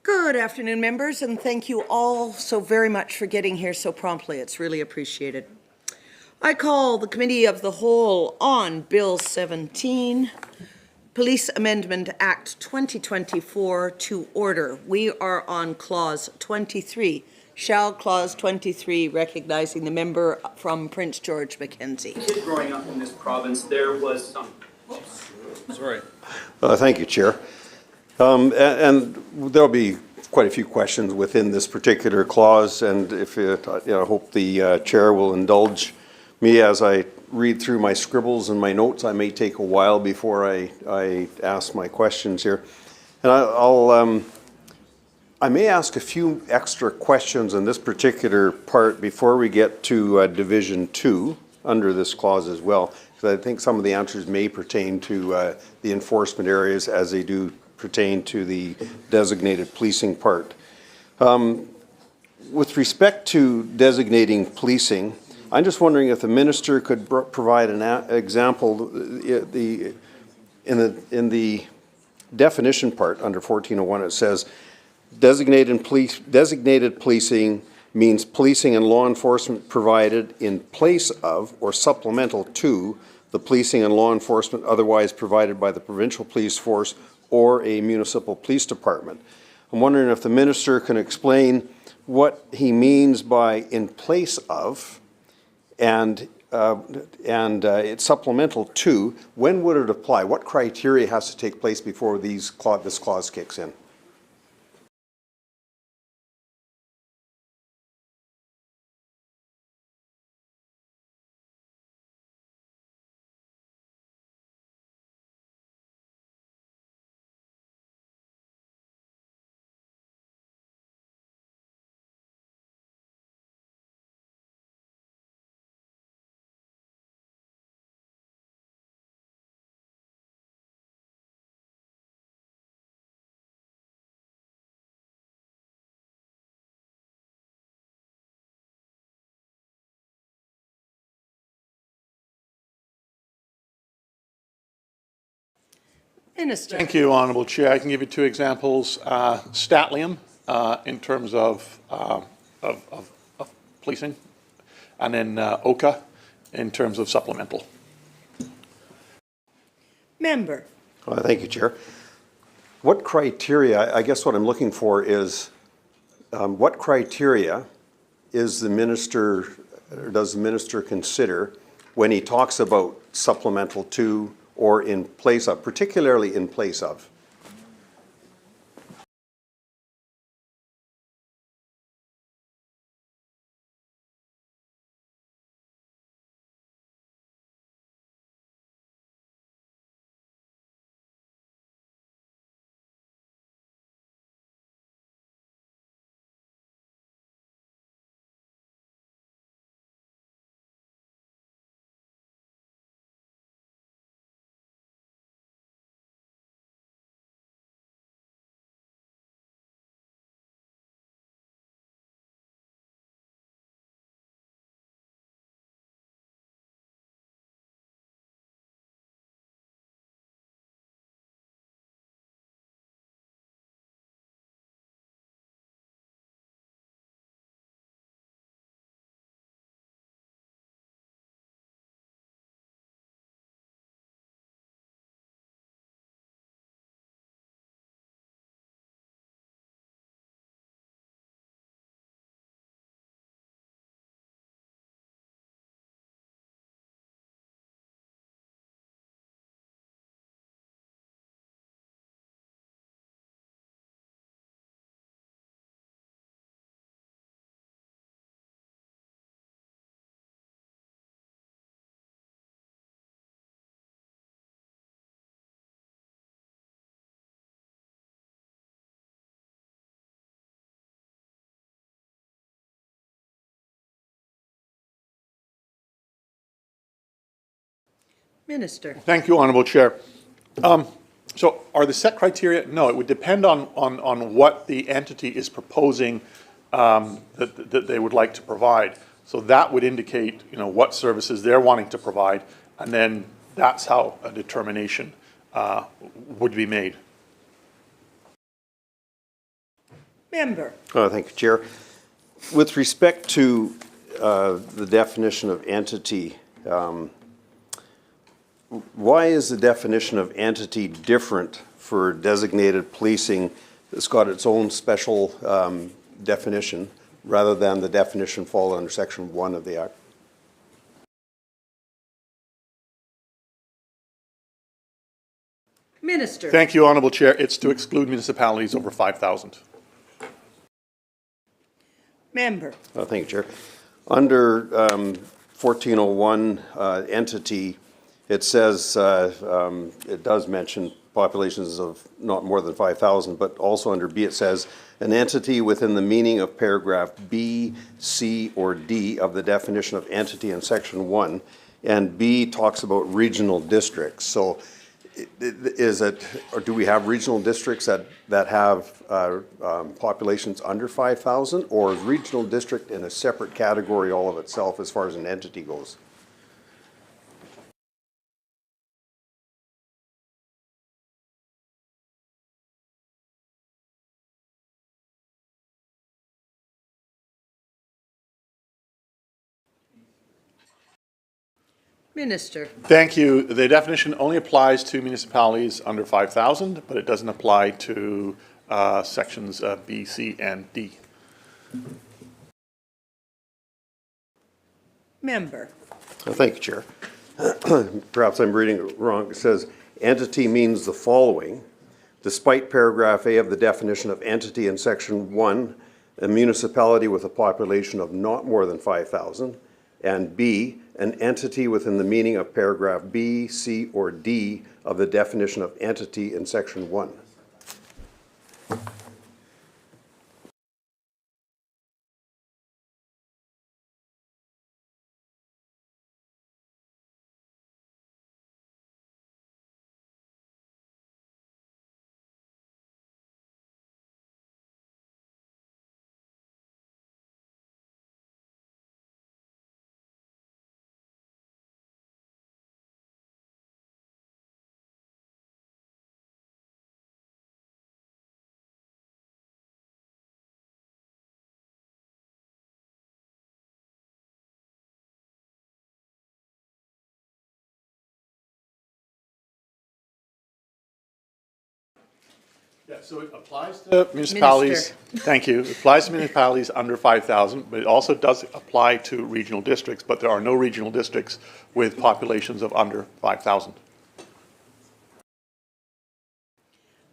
Good afternoon, members, and thank you all so very much for getting here so promptly. It's really appreciated. I call the Committee of the Whole on Bill 17, Police Amendment Act 2024 to order. We are on Clause 23. Shall Clause 23, recognizing the member from Prince George Mackenzie. Growing up in this province, there was some... Sorry. Thank you, Chair. And there'll be quite a few questions within this particular clause, and if it, I hope the Chair will indulge me as I read through my scribbles and my notes. I may take a while before I ask my questions here. And I may ask a few extra questions in this particular part before we get to Division 2 under this clause as well, because I think some of the answers may pertain to the enforcement areas as they do pertain to the designated policing part. With respect to designating policing, I'm just wondering if the minister could provide an example. In the definition part under 1401, it says designated policing means policing and law enforcement provided in place of or supplemental to the policing and law enforcement otherwise provided by the provincial police force or a municipal police department. I'm wondering if the minister can explain what he means by in place of and it's supplemental to. When would it apply? What criteria has to take place before this clause kicks in? Minister. Thank you, Honourable Chair. I can give you two examples. Statlium in terms of policing, and then OCA in terms of supplemental. Member. Thank you, Chair. What criteria, I guess what I'm looking for is what criteria is the minister, or does the minister consider when he talks about supplemental to or in place of, particularly in place of? Minister. Thank you, Honourable Chair. So are the set criteria? No, it would depend on what the entity is proposing that they would like to provide. So that would indicate, what services they're wanting to provide, and then that's how a determination would be made. Member. Thank you, Chair. With respect to the definition of entity, why is the definition of entity different for designated policing that's got its own special definition rather than the definition fall under Section 1 of the Act? Minister. Thank you, Honourable Chair. It's to exclude municipalities over 5,000. Member. Thank you, Chair. Under 1401 entity, it says, it does mention populations of not more than 5,000, but also under B it says, an entity within the meaning of paragraph B, C, or D of the definition of entity in Section 1, and B talks about regional districts. So is it, or do we have regional districts that have populations under 5,000, or is regional district in a separate category all of itself as far as an entity goes? Minister. Thank you. The definition only applies to municipalities under 5,000, but it doesn't apply to sections B, C, and D. Member. Thank you, Chair. Perhaps I'm reading it wrong. It says, entity means the following. Despite paragraph A of the definition of entity in Section 1, a municipality with a population of not more than 5,000, and B, an entity within the meaning of paragraph B, C, or D of the definition of entity in Section 1. Yeah, so it applies to municipalities. Minister. Thank you. It applies to municipalities under 5,000, but it also does apply to regional districts, but there are no regional districts with populations of under 5,000.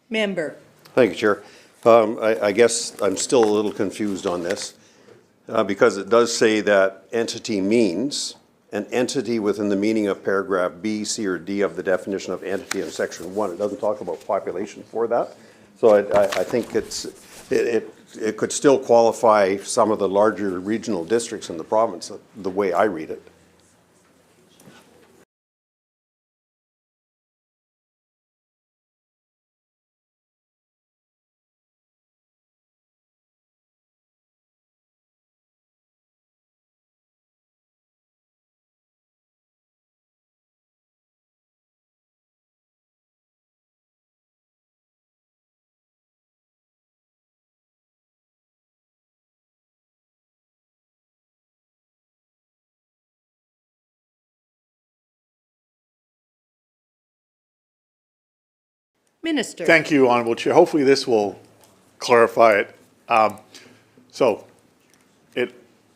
Member. Thank you, Chair. I guess I'm still a little confused on this because it does say that entity means an entity within the meaning of paragraph B, C, or D of the definition of entity in Section 1. It doesn't talk about population for that. So I think it could still qualify some of the larger regional districts in the province the way I read it. Minister. Thank you, Honourable Chair. Hopefully this will clarify it. So it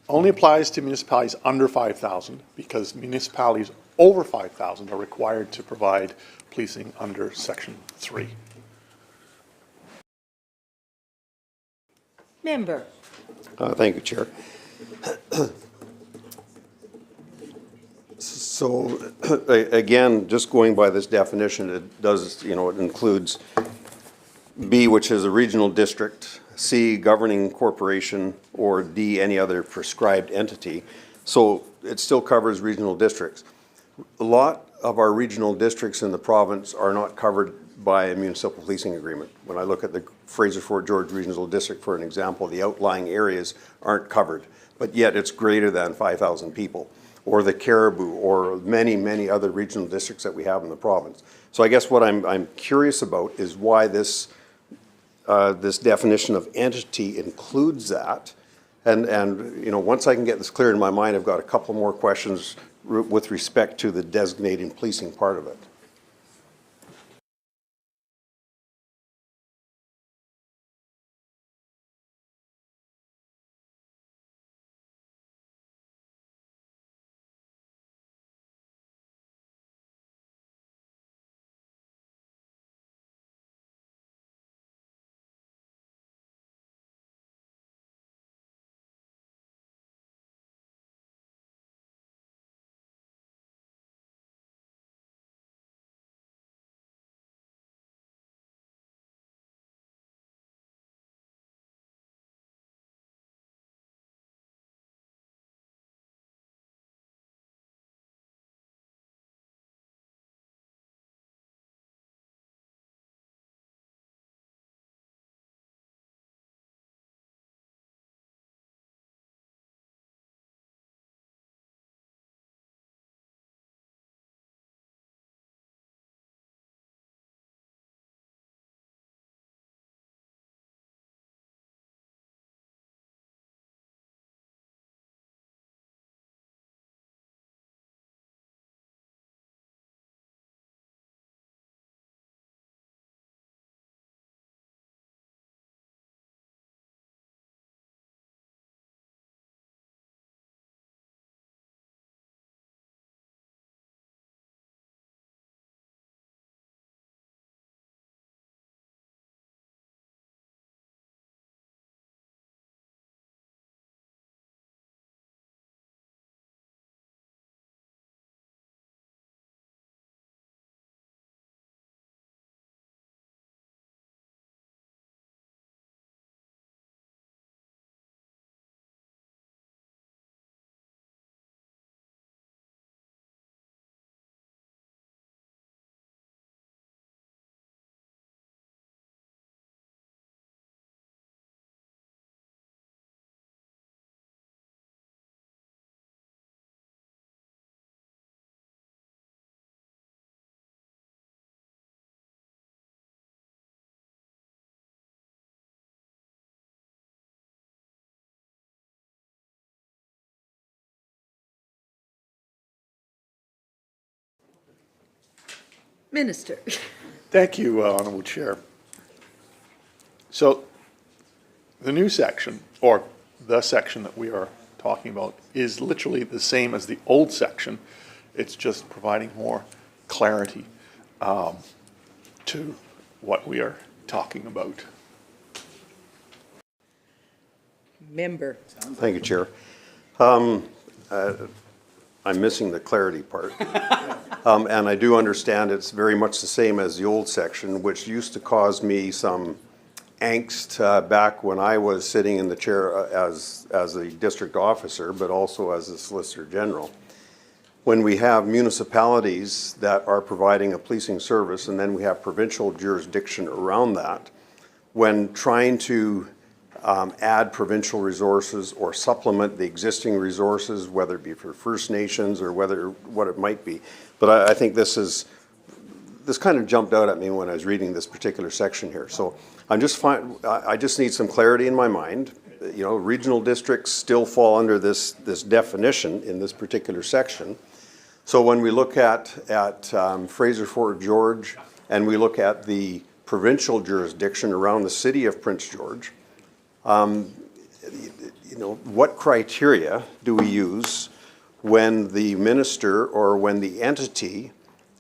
only applies to municipalities under 5,000 because municipalities over 5,000 are required to provide policing under Section 3. Member. Thank you, Chair. So again, just going by this definition, it does, it includes B, which is a regional district, C, governing corporation, or D, any other prescribed entity. So it still covers regional districts. A lot of our regional districts in the province are not covered by a municipal policing agreement. When I look at the Fraser Fort George Regional District, for an example, the outlying areas aren't covered, but yet it's greater than 5,000 people. Or the Caribou, or many, many other regional districts that we have in the province. So I guess what I'm curious about is why this this definition of entity includes that. And, you know, once I can get this clear in my mind, I've got a couple more questions with respect to the designating policing part of it. Minister. Thank you, Honorable Chair. So the new section, or the section that we are talking about, is literally the same as the old section. It's just providing more clarity to what we are talking about. Member. Thank you, Chair. I'm missing the clarity part. And I do understand it's very much the same as the old section, which used to cause me some angst back when I was sitting in the chair as a district officer, but also as a Solicitor General. When we have municipalities that are providing a policing service, and then we have provincial jurisdiction around that, when trying to add provincial resources or supplement the existing resources, whether it be for First Nations or what it might be. But I think this kind of jumped out at me when I was reading this particular section here. So I just need some clarity in my mind. You know, regional districts still fall under this definition in this particular section. So when we look at Fraser Fort George and we look at the provincial jurisdiction around the city of Prince George, you know, what criteria do we use when the minister or when the entity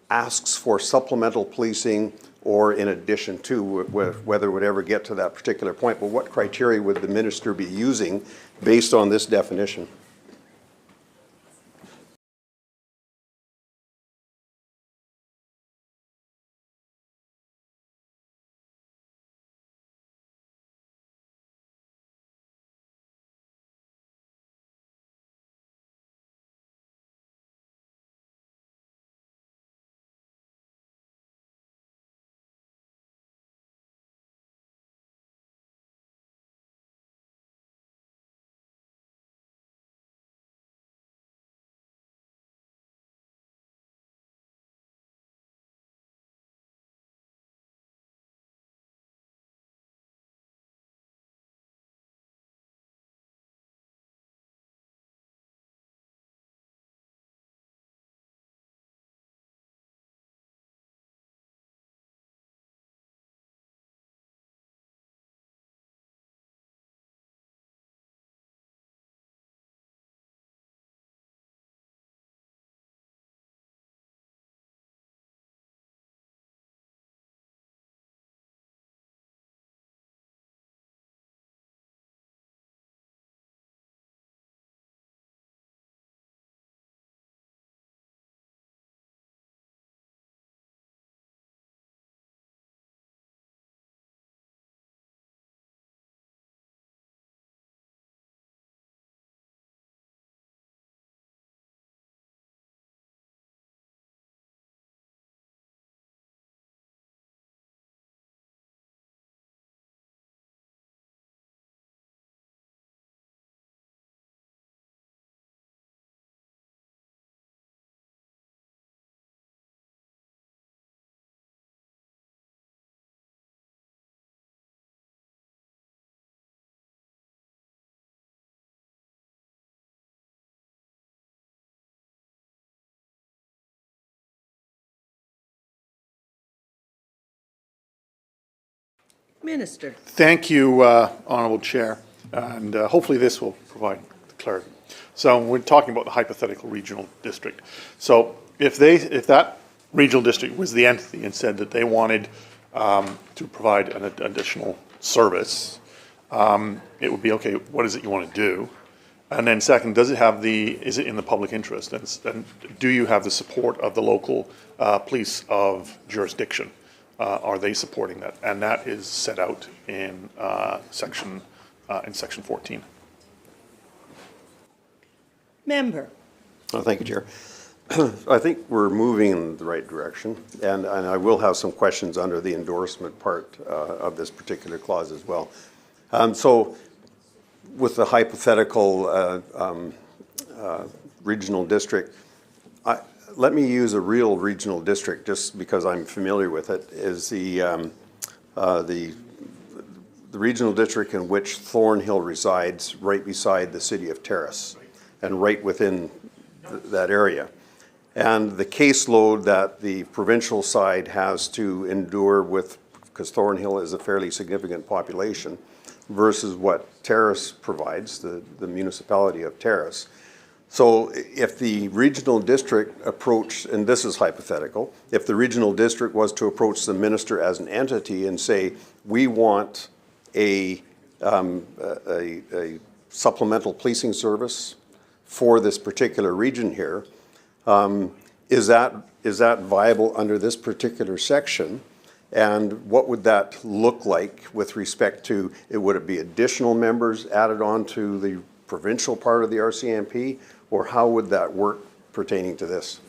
asks for supplemental policing or in addition to, whether it would ever get to that particular point, but what criteria would the minister be using based on this definition? Minister. Thank you, Honourable Chair, and hopefully this will provide clarity. So we're talking about the hypothetical regional district. So if that regional district was the entity and said that they wanted to provide an additional service, it would be, okay, what is it you want to do? And then second, is it in the public interest? And do you have the support of the local police of jurisdiction? Are they supporting that? And that is set out in section 14. Member. Thank you, Chair. I think we're moving in the right direction, and I will have some questions under the endorsement part of this particular clause as well. So with the hypothetical regional district, let me use a real regional district just because I'm familiar with it, is the regional district in which Thornhill resides right beside the city of Terrace and right within that area. And the caseload that the provincial side has to endure with, because Thornhill is a fairly significant population, versus what Terrace provides, the municipality of Terrace. So if the regional district approached, and this is hypothetical, if the regional district was to approach the minister as an entity and say, we want a supplemental policing service for this particular region here, is that viable under this particular section? And what would that look like with respect to, would it be additional members added on to the provincial part of the RCMP, or how would that work pertaining to this?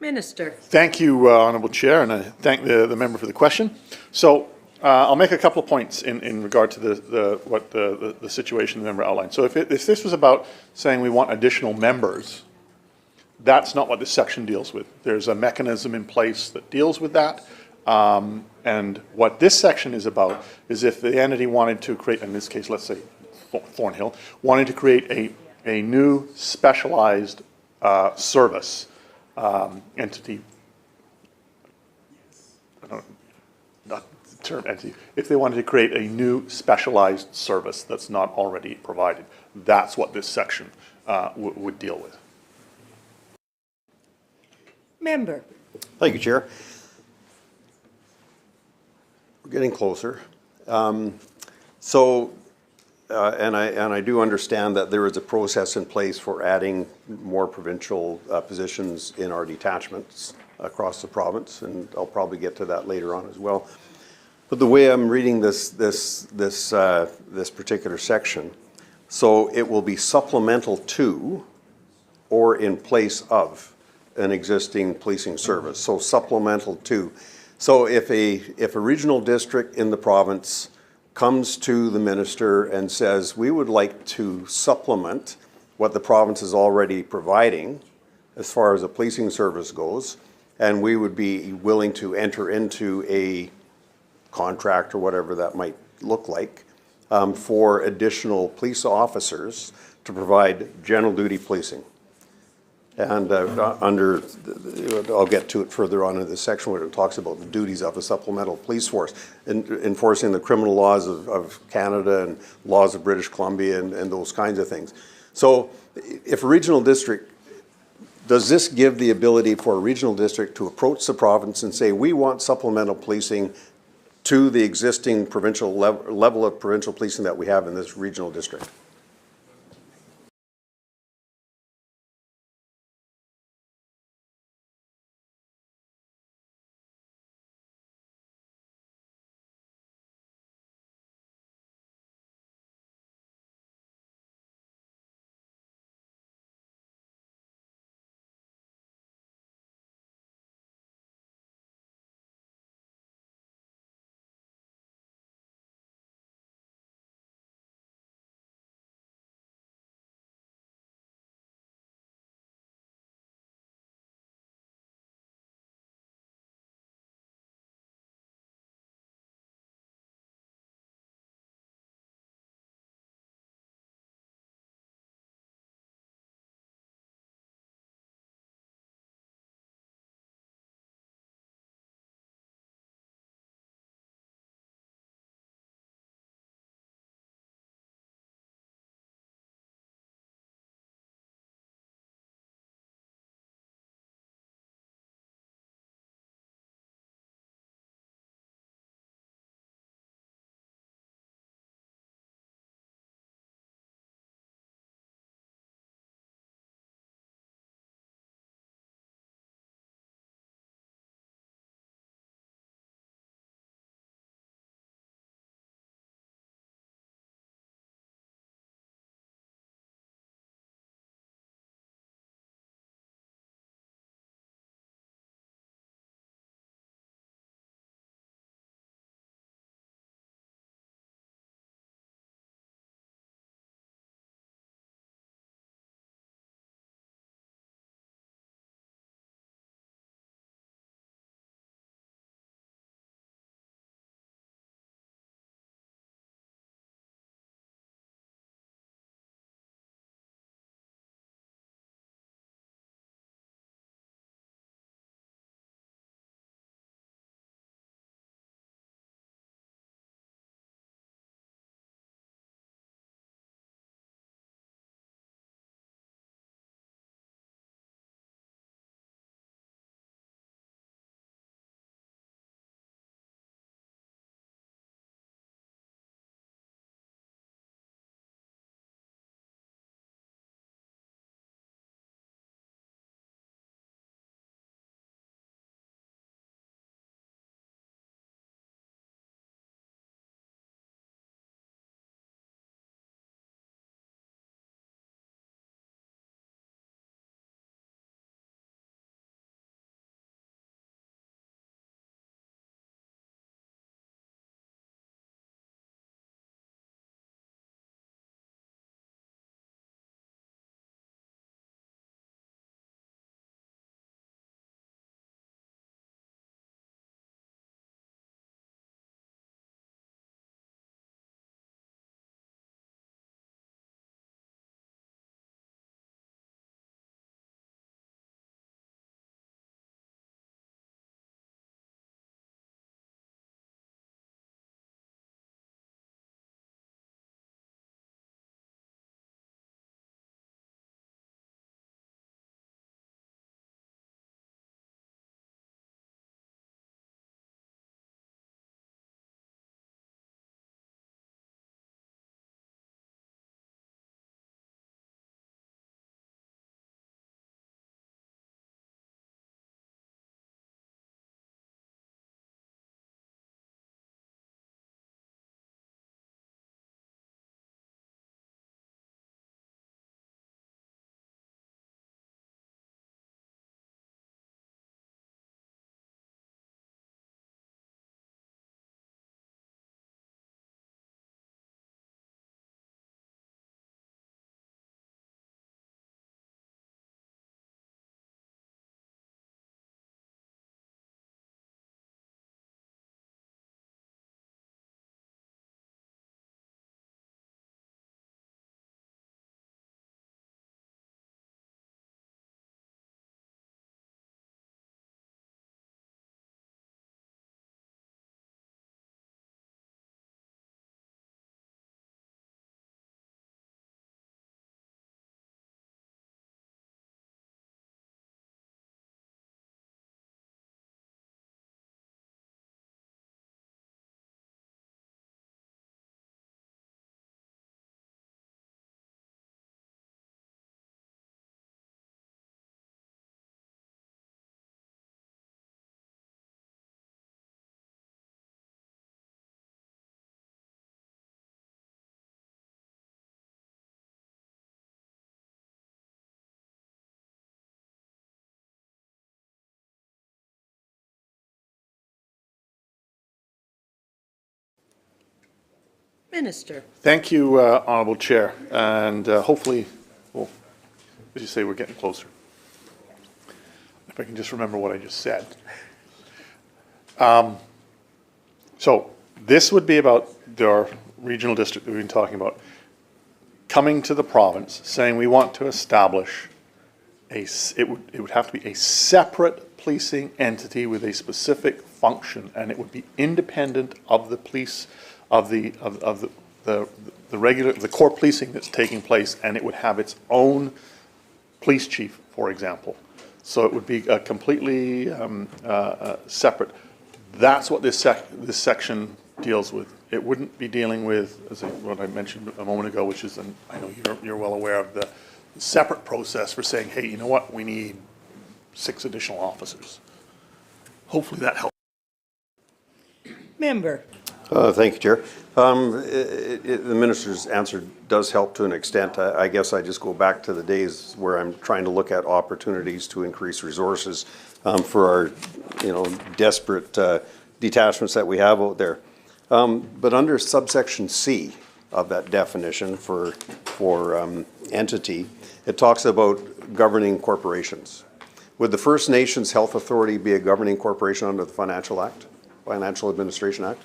Minister. Thank you, Honourable Chair, and I thank the member for the question. So I'll make a couple of points in regard to the situation the member outlined. So if this was about saying we want additional members, that's not what this section deals with. There's a mechanism in place that deals with that. And what this section is about is if the entity wanted to create, in this case, let's say Thornhill, wanted to create a new specialized service entity, not the term entity, if they wanted to create a new specialized service that's not already provided, that's what this section would deal with. Member. Thank you, Chair. We're getting closer. And I do understand that there is a process in place for adding more provincial positions in our detachments across the province, and I'll probably get to that later on as well. But the way I'm reading this particular section, so it will be supplemental to or in place of an existing policing service. So supplemental to. So if a regional district in the province comes to the minister and says, we would like to supplement what the province is already providing as far as a policing service goes, and we would be willing to enter into a contract or whatever that might look like for additional police officers to provide general duty policing. And I'll get to it further on in this section where it talks about the duties of a supplemental police force, enforcing the criminal laws of Canada and laws of British Columbia and those kinds of things. So if a regional district, does this give the ability for a regional district to approach the province and say, we want supplemental policing to the existing provincial level of provincial policing that we have in this regional district? Minister. Thank you, Honourable Chair, and hopefully, well, as you say, we're getting closer. If I can just remember what I just said. So this would be about our regional district that we've been talking about, coming to the province, saying we want to establish it would have to be a separate policing entity with a specific function, and it would be independent of the police, of the regular, the core policing that's taking place, and it would have its own police chief, for example. So it would be completely separate. That's what this section deals with. It wouldn't be dealing with, what I mentioned a moment ago, which is, and I know you're well aware of the separate process for saying, hey, you know what, we need 6 additional officers. Hopefully that helps. Member. Thank you, Chair. The minister's answer does help to an extent. I guess I just go back to the days where I'm trying to look at opportunities to increase resources for our, desperate detachments that we have out there. But under subsection C of that definition for entity, it talks about governing corporations. Would the First Nations Health Authority be a governing corporation under the Financial Administration Act?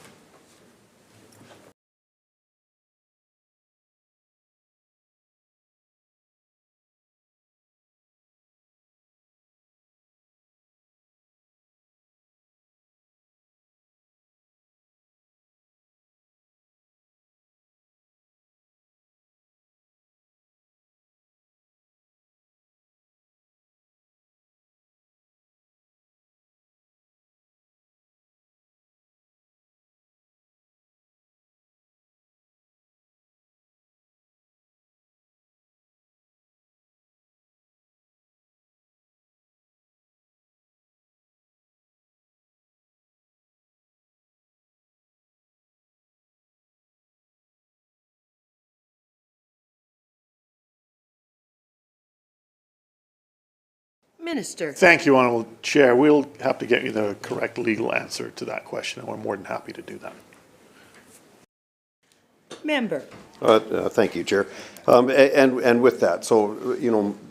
Minister. Thank you, Honourable Chair. We'll have to get you the correct legal answer to that question, and we're more than happy to do that. Member. Thank you, Chair. And with that, so,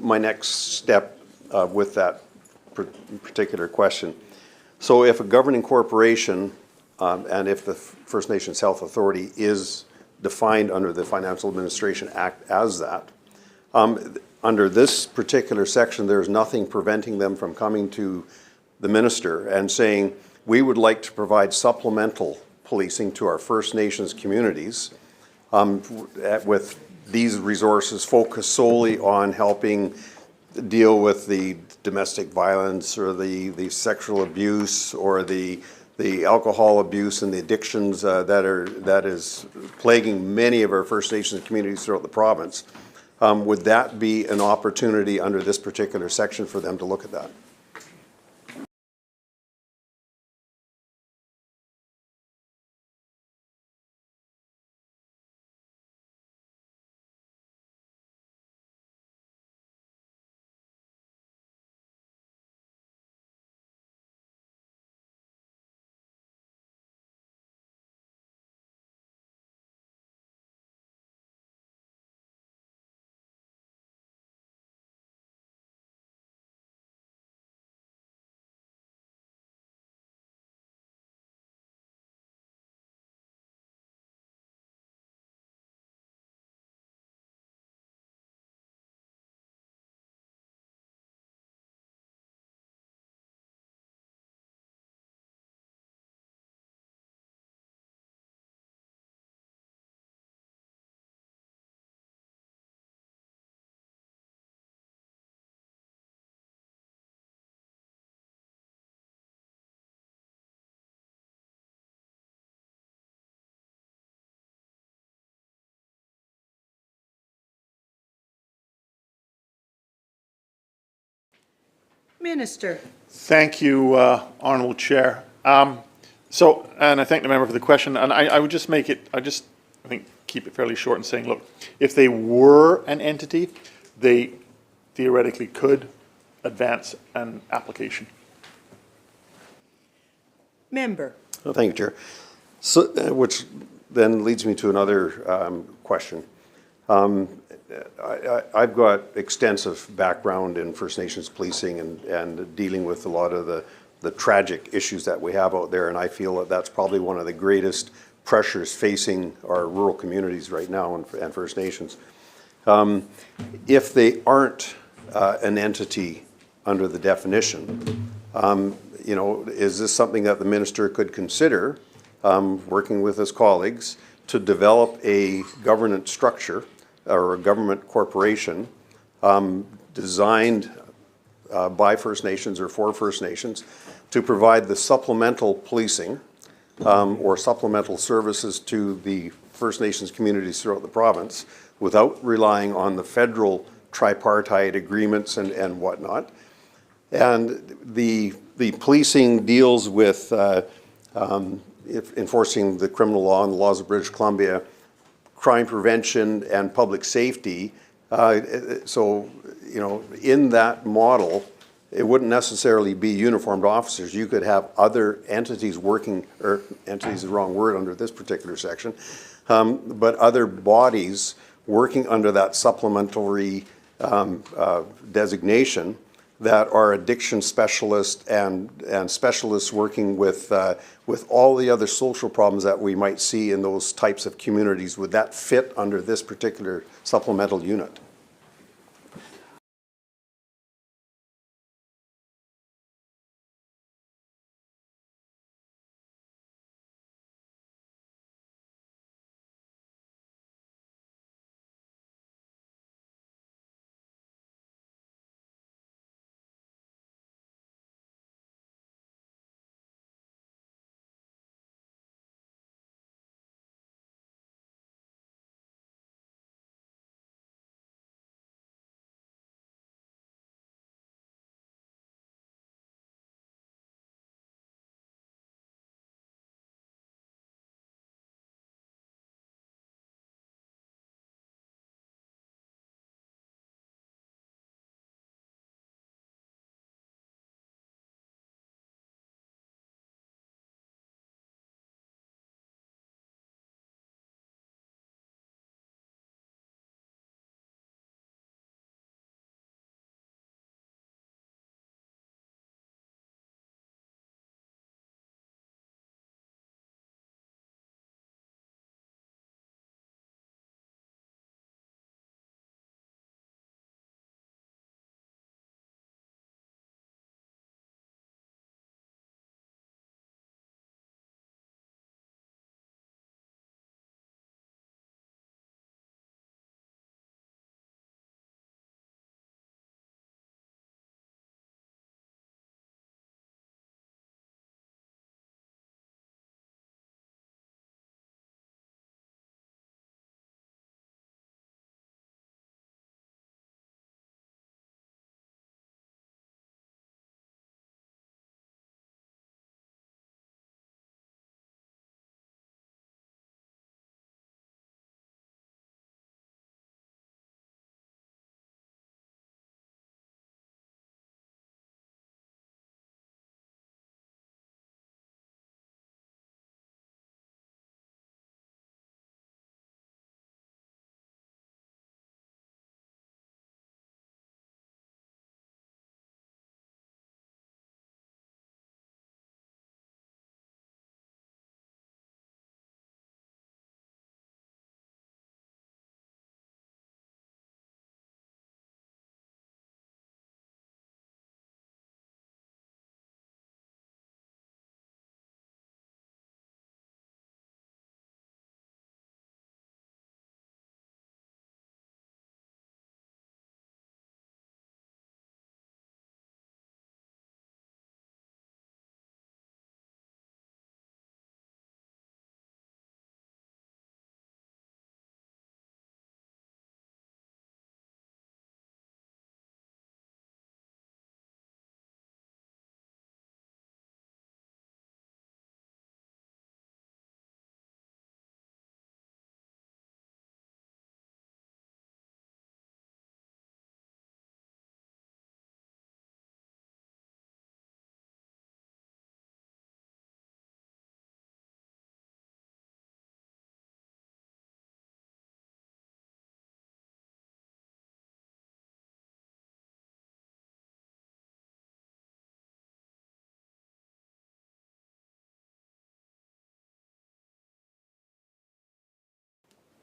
my next step with that particular question. So if a governing corporation and if the First Nations Health Authority is defined under the Financial Administration Act as that, under this particular section, there's nothing preventing them from coming to the minister and saying, we would like to provide supplemental policing to our First Nations communities with these resources focused solely on helping deal with the domestic violence or the sexual abuse or the alcohol abuse and the addictions that is plaguing many of our First Nations communities throughout the province. Would that be an opportunity under this particular section for them to look at that? Minister. Thank you, Honourable Chair. And I thank the member for the question, and I would just make it, I think, keep it fairly short in saying, look, if they were an entity, they theoretically could advance an application. Member. Oh, thank you, Chair. So, which then leads me to another question. I've got extensive background in First Nations policing and dealing with a lot of the tragic issues that we have out there, and I feel that that's probably one of the greatest pressures facing our rural communities right now and First Nations. If they aren't an entity under the definition, is this something that the minister could consider, working with his colleagues, to develop a governance structure or a government corporation designed by First Nations or for First Nations to provide the supplemental policing or supplemental services to the First Nations communities throughout the province without relying on the federal tripartite agreements and whatnot. And the policing deals with enforcing the criminal law and the laws of British Columbia, crime prevention and public safety. So, in that model, it wouldn't necessarily be uniformed officers. You could have other entities working, or entities is the wrong word under this particular section, but other bodies working under that supplementary designation that are addiction specialists and specialists working with all the other social problems that we might see in those types of communities. Would that fit under this particular supplemental unit?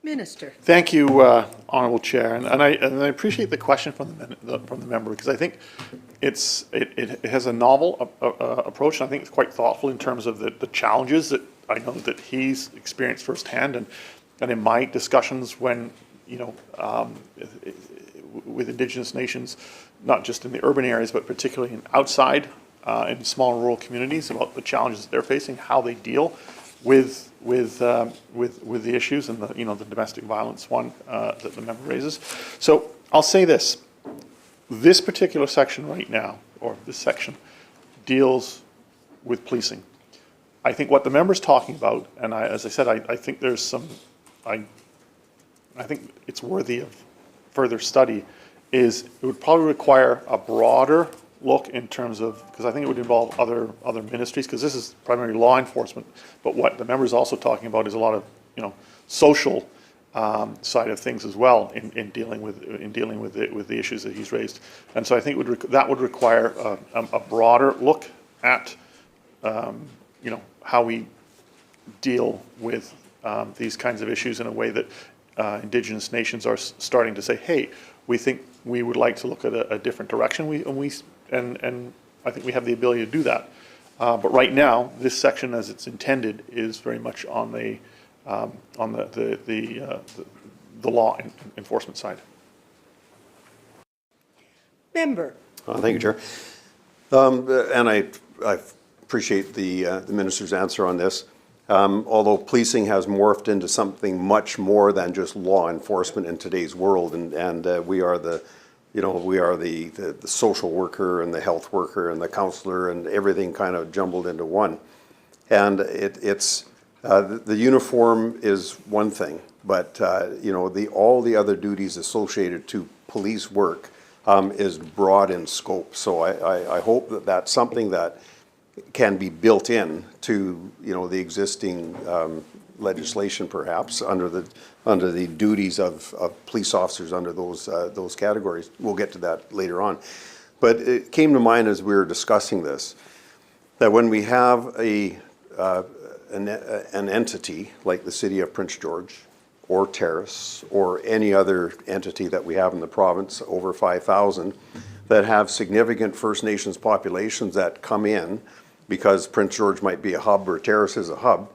Minister. Thank you, Honourable Chair, and I appreciate the question from the member, because I think it has a novel approach, and I think it's quite thoughtful in terms of the challenges that I know that he's experienced firsthand, and in my discussions when, with Indigenous nations, not just in the urban areas, but particularly outside in small rural communities, about the challenges that they're facing, how they deal with the issues, and the domestic violence one that the member raises. So I'll say this: this particular section right now, or this section, deals with policing. I think what the member's talking about, and as I said, I think there's some, I think it's worthy of further study, is it would probably require a broader look in terms of, because I think it would involve other ministries, because this is primarily law enforcement, but what the member is also talking about is a lot of social side of things as well in dealing with the issues that he's raised, and so I think that would require a broader look at how we deal with these kinds of issues in a way that Indigenous nations are starting to say, hey, we think we would like to look at a different direction. And I think we have the ability to do that. But right now, this section, as it's intended, is very much on the law enforcement side. Member. Thank you, Chair. And I appreciate the minister's answer on this. Although policing has morphed into something much more than just law enforcement in today's world, and we are the social worker and the health worker and the counselor and everything kind of jumbled into one. And it's the uniform is one thing, but all the other duties associated to police work is broad in scope. So I hope that that's something that can be built in to the existing legislation, perhaps under the duties of police officers under those categories. We'll get to that later on, but it came to mind as we were discussing this that when we have an entity like the City of Prince George or Terrace or any other entity that we have in the province over 5,000 that have significant First Nations populations that come in, because Prince George might be a hub or Terrace is a hub,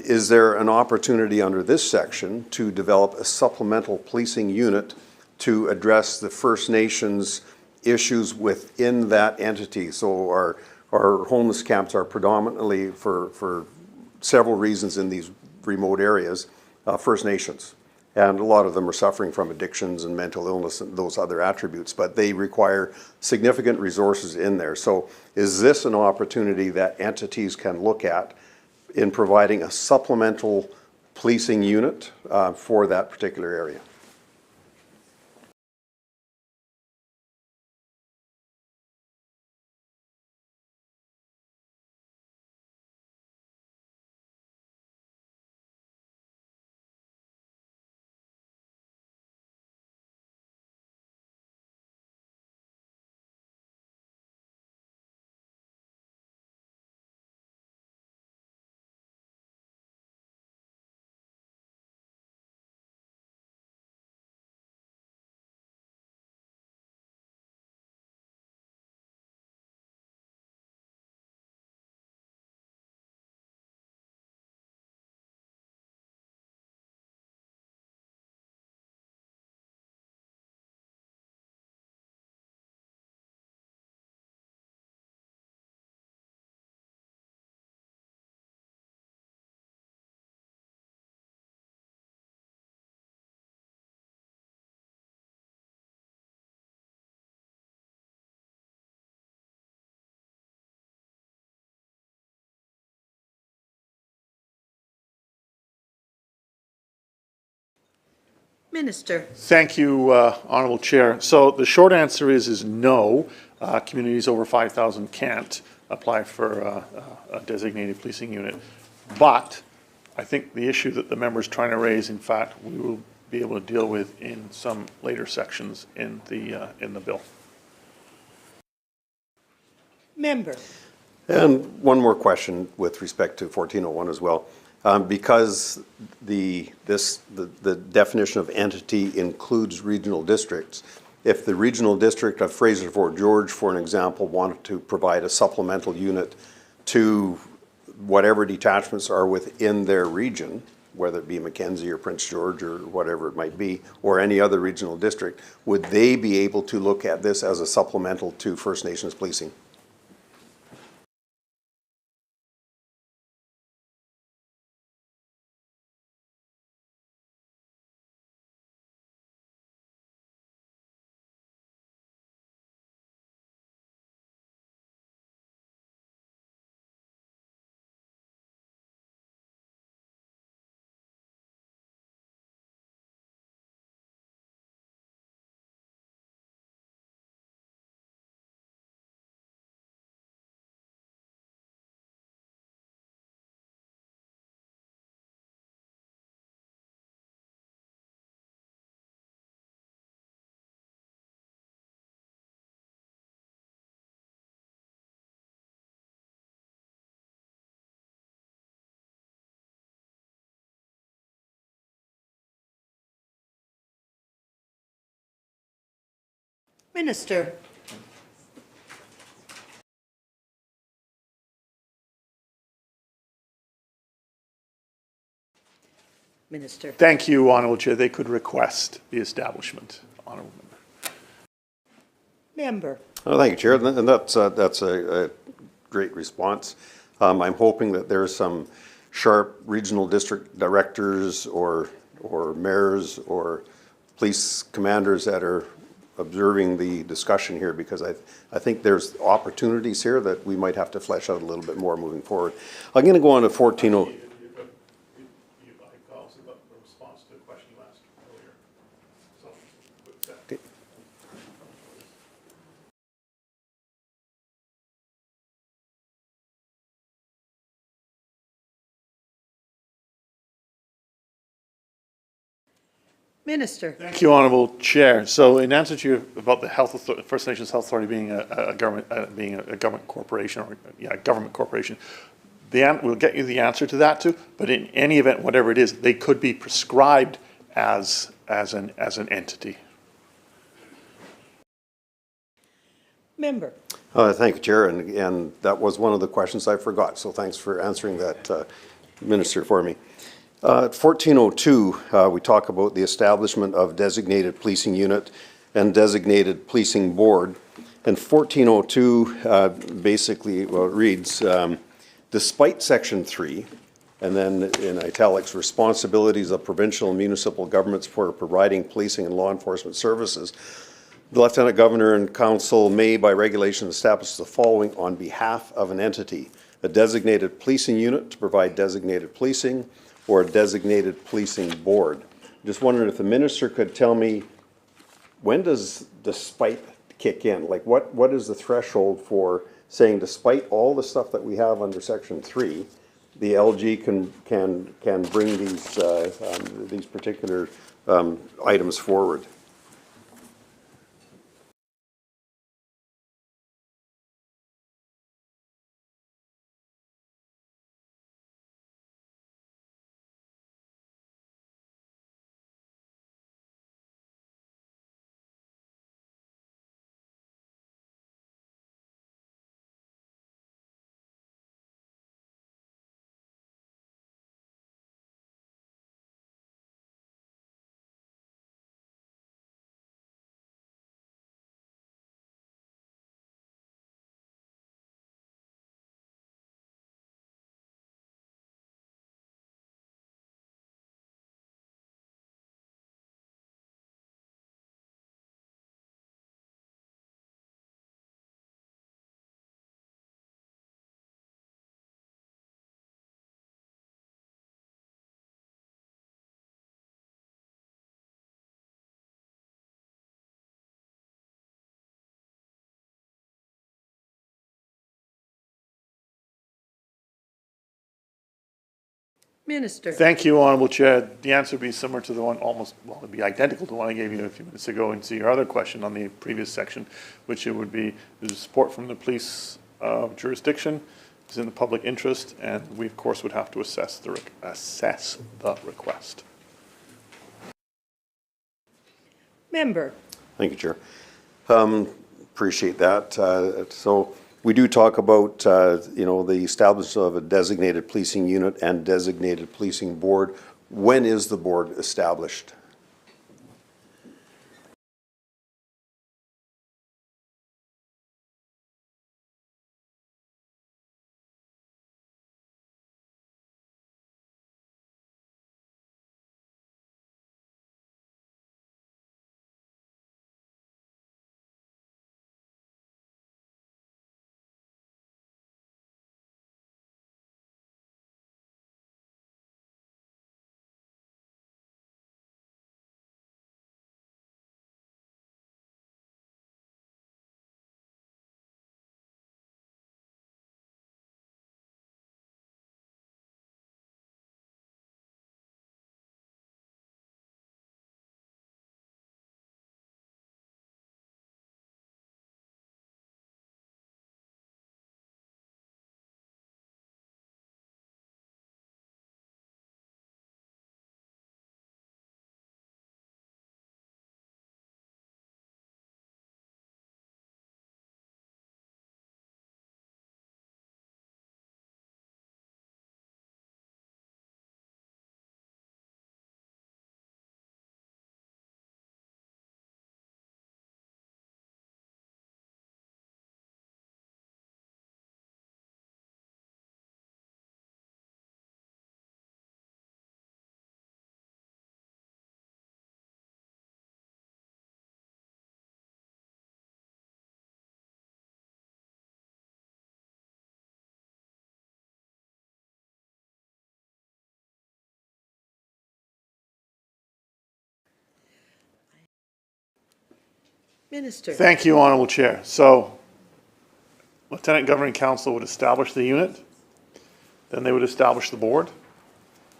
is there an opportunity under this section to develop a supplemental policing unit to address the First Nations issues within that entity? So our homeless camps are predominantly, for several reasons in these remote areas, First Nations. And a lot of them are suffering from addictions and mental illness and those other attributes, but they require significant resources in there. So is this an opportunity that entities can look at in providing a supplemental policing unit for that particular area? Minister. Thank you, Honourable Chair. So the short answer is no. Communities over 5,000 can't apply for a designated policing unit. But I think the issue that the member is trying to raise, in fact, we will be able to deal with in some later sections in the bill. Member. And one more question with respect to 1401 as well. Because the definition of entity includes regional districts, if the regional district of Fraser Fort George, for an example, wanted to provide a supplemental unit to whatever detachments are within their region, whether it be Mackenzie or Prince George or whatever it might be, or any other regional district, would they be able to look at this as a supplemental to First Nations policing? Minister. Minister. Thank you, Honourable Chair. They could request the establishment, Honourable Member. Member. Oh, thank you, Chair. And that's a great response. I'm hoping that there's some sharp regional district directors or mayors or police commanders that are observing the discussion here, because I think there's opportunities here that we might have to flesh out a little bit more moving forward. I'm going to go on to 14. Minister. Thank you, Honourable Chair. So, in answer to you about the First Nations Health Authority being a government corporation, or government corporation, we'll get you the answer to that too. But in any event, whatever it is, they could be prescribed as an entity. Member. Thank you, Chair, and that was one of the questions I forgot. So thanks for answering that, Minister, for me. At 1402, we talk about the establishment of designated policing unit and designated policing board. And 1402 basically reads, despite Section 3, and then in italics, responsibilities of provincial and municipal governments for providing policing and law enforcement services, the Lieutenant Governor and Council may, by regulation, establish the following on behalf of an entity: a designated policing unit to provide designated policing, or a designated policing board. Just wondering if the minister could tell me, when does despite kick in? Like what is the threshold for saying, despite all the stuff that we have under Section 3, the LG can bring these particular items forward? Minister. Thank you, Honourable Chair. The answer would be similar to the one, it'd be identical to the one I gave you a few minutes ago, and to your other question on the previous section, which it would be the support from the police jurisdiction, is in the public interest, and we, of course, would have to assess the request. Member. Thank you, Chair. Appreciate that. So we do talk about, the establishment of a designated policing unit and designated policing board. When is the board established? Minister. Thank you, Honourable Chair. So, Lieutenant Governing Council would establish the unit, then they would establish the board,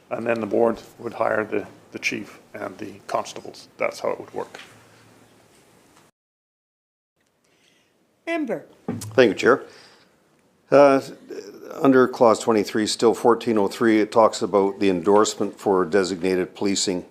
and then the board would hire the chief and the constables. That's how it would work. Member. Thank you, Chair. Under Clause 23, still 1403, it talks about the endorsement for designated policing.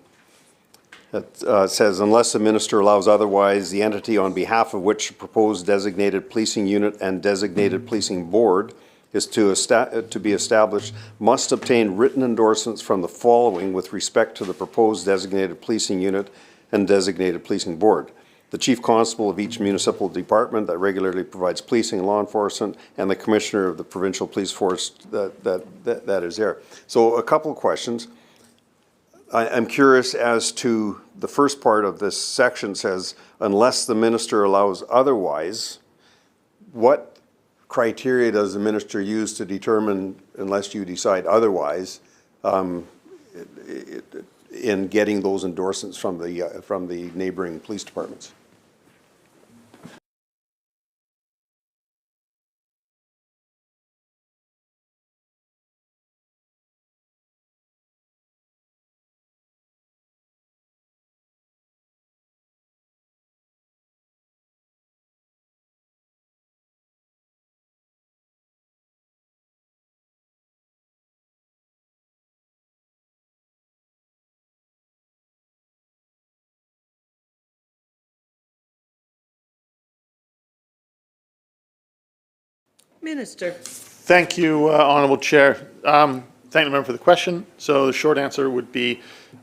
It says, unless the minister allows otherwise, the entity on behalf of which the proposed designated policing unit and designated policing board is to be established must obtain written endorsements from the following with respect to the proposed designated policing unit and designated policing board: the chief constable of each municipal department that regularly provides policing and law enforcement, and the commissioner of the provincial police force that is there. So a couple of questions. I'm curious as to the first part of this section says, unless the minister allows otherwise. What criteria does the minister use to determine, unless you decide otherwise, in getting those endorsements from the neighboring police departments? Minister. Thank you, Honourable Chair. Thank the member for the question. So the short answer would be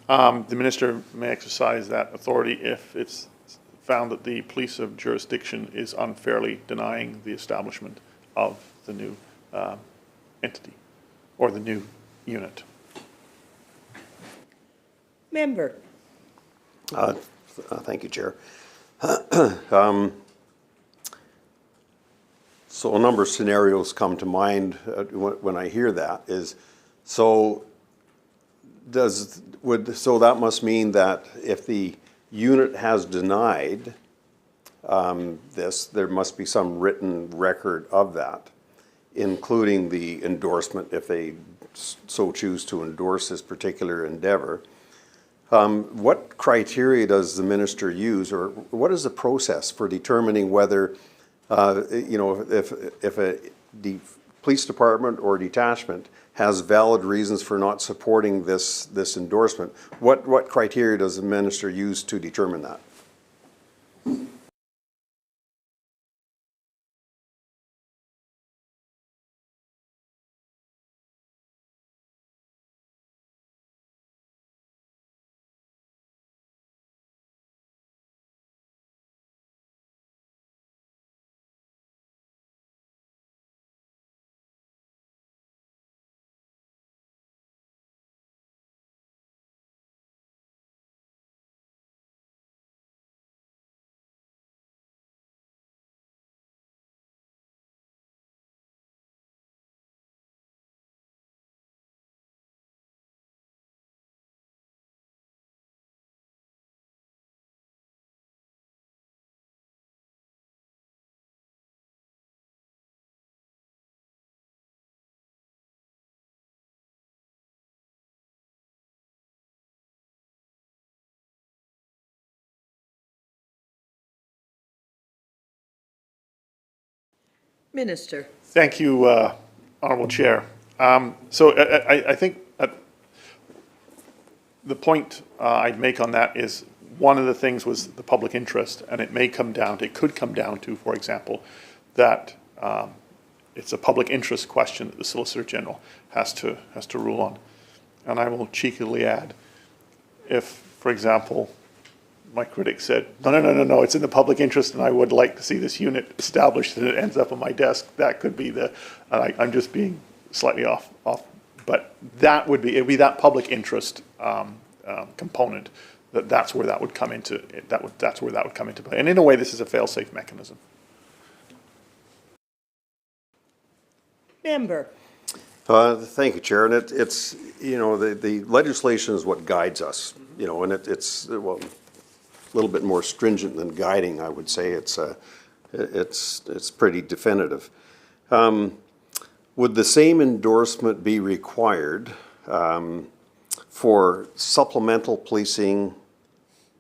the minister may exercise that authority if it's found that the police of jurisdiction is unfairly denying the establishment of the new entity or the new unit. Member. Thank you, Chair. So a number of scenarios come to mind when I hear that. So that must mean that if the unit has denied this, there must be some written record of that, including the endorsement if they so choose to endorse this particular endeavor. What criteria does the minister use, or what is the process for determining whether, if a police department or detachment has valid reasons for not supporting this endorsement, what criteria does the minister use to determine that? Minister. Thank you, Honourable Chair. I think the point I'd make on that is one of the things was the public interest, and it could come down to, for example, that it's a public interest question that the Solicitor General has to rule on. And I will cheekily add, if, for example, my critic said, no, it's in the public interest and I would like to see this unit established and it ends up on my desk, that could be I'm just being slightly off, but it'd be that public interest component, that's where that would come into, that's where that would come into play. And in a way, this is a fail-safe mechanism. Member. Thank you, Chair. And it's the legislation is what guides us, and it's well, a little bit more stringent than guiding, I would say. It's pretty definitive. Would the same endorsement be required for supplemental policing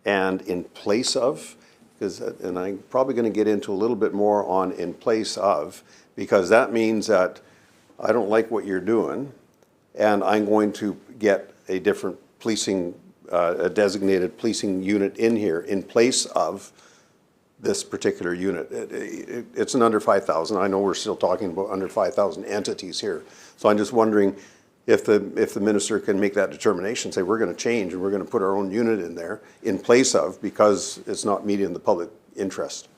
and in place of? And I'm probably going to get into a little bit more on in place of, because that means that I don't like what you're doing, and I'm going to get a different policing, a designated policing unit in here in place of this particular unit. It's an under 5,000. I know we're still talking about under 5,000 entities here. So I'm just wondering if the minister can make that determination, say we're going to change and we're going to put our own unit in there in place of, because it's not meeting the public interest.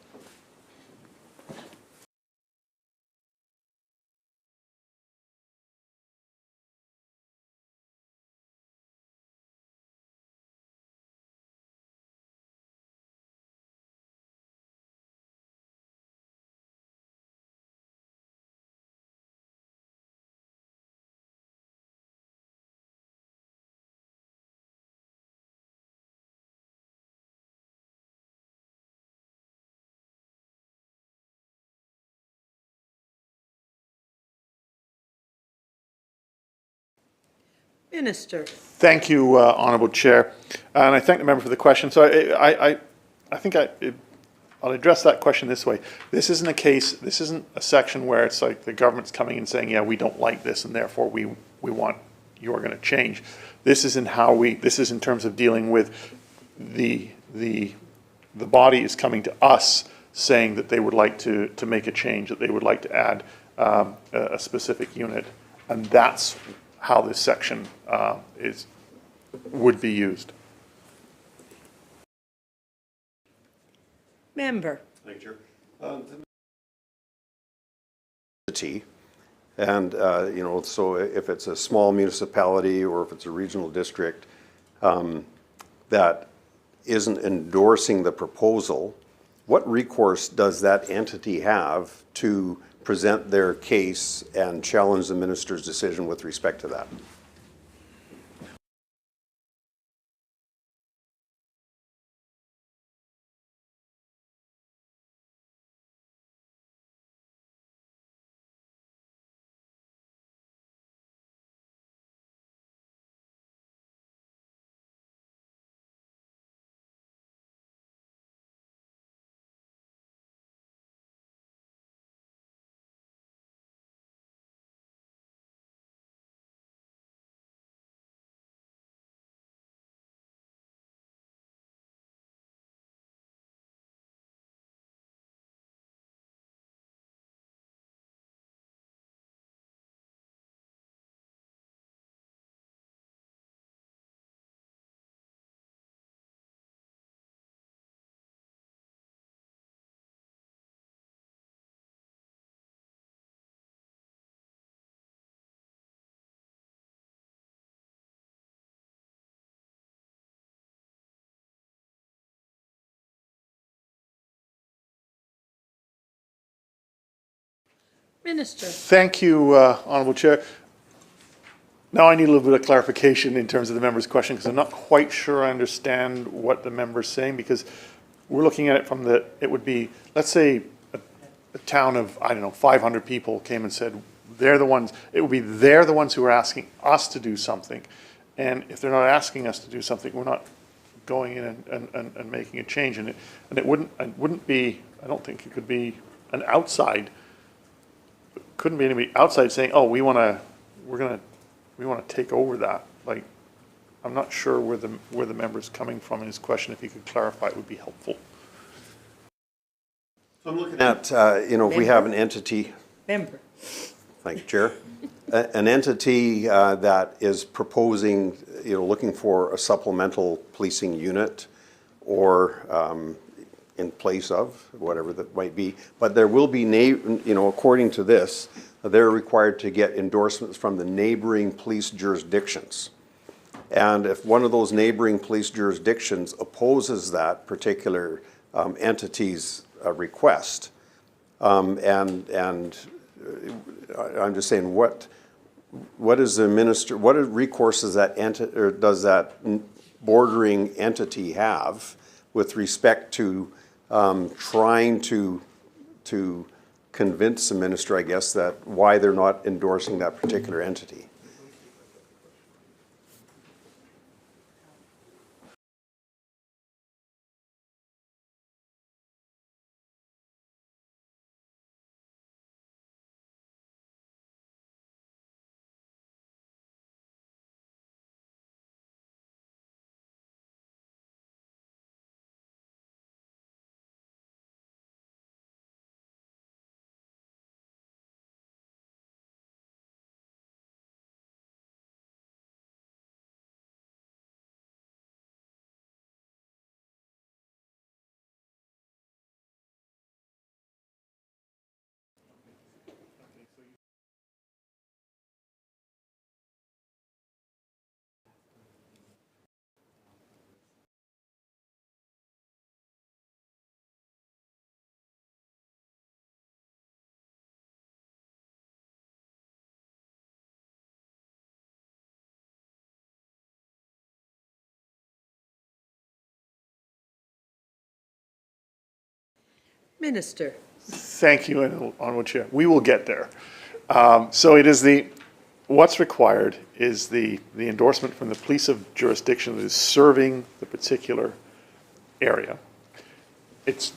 Minister. Thank you, Honourable Chair, and I thank the member for the question. So I think I'll address that question this way. This isn't a case, this isn't a section where it's like the government's coming and saying, yeah, we don't like this and therefore we want, you're going to change. This is in this is in terms of dealing with the body is coming to us saying that they would like to make a change, that they would like to add a specific unit, and that's how this section would be used. Member. Thank you, Chair. And so if it's a small municipality or if it's a regional district that isn't endorsing the proposal, what recourse does that entity have to present their case and challenge the minister's decision with respect to that? Minister. Thank you, Honourable Chair. Now I need a little bit of clarification in terms of the member's question, because I'm not quite sure I understand what the member's saying, because we're looking at it from the, it would be, let's say, a town of, I don't know, 500 people came and said, they're the ones, it would be they're the ones who are asking us to do something. And if they're not asking us to do something, we're not going in and making a change. And it wouldn't be, I don't think it could be an outside, couldn't be anybody outside saying, oh, we want to take over that. Like, I'm not sure where the member's coming from in his question. If he could clarify, it would be helpful. I'm looking at, if we have an entity. Member. Thank you, Chair. An entity that is proposing, looking for a supplemental policing unit or in place of, whatever that might be. But there will be, according to this, they're required to get endorsements from the neighboring police jurisdictions. And if one of those neighboring police jurisdictions opposes that particular entity's request, and I'm just saying, what is the minister, what recourse does that does that bordering entity have with respect to trying to convince the minister, I guess, that why they're not endorsing that particular entity? Minister. Thank you, Honourable Chair. We will get there. So it is what's required is the endorsement from the police of jurisdiction that is serving the particular area. It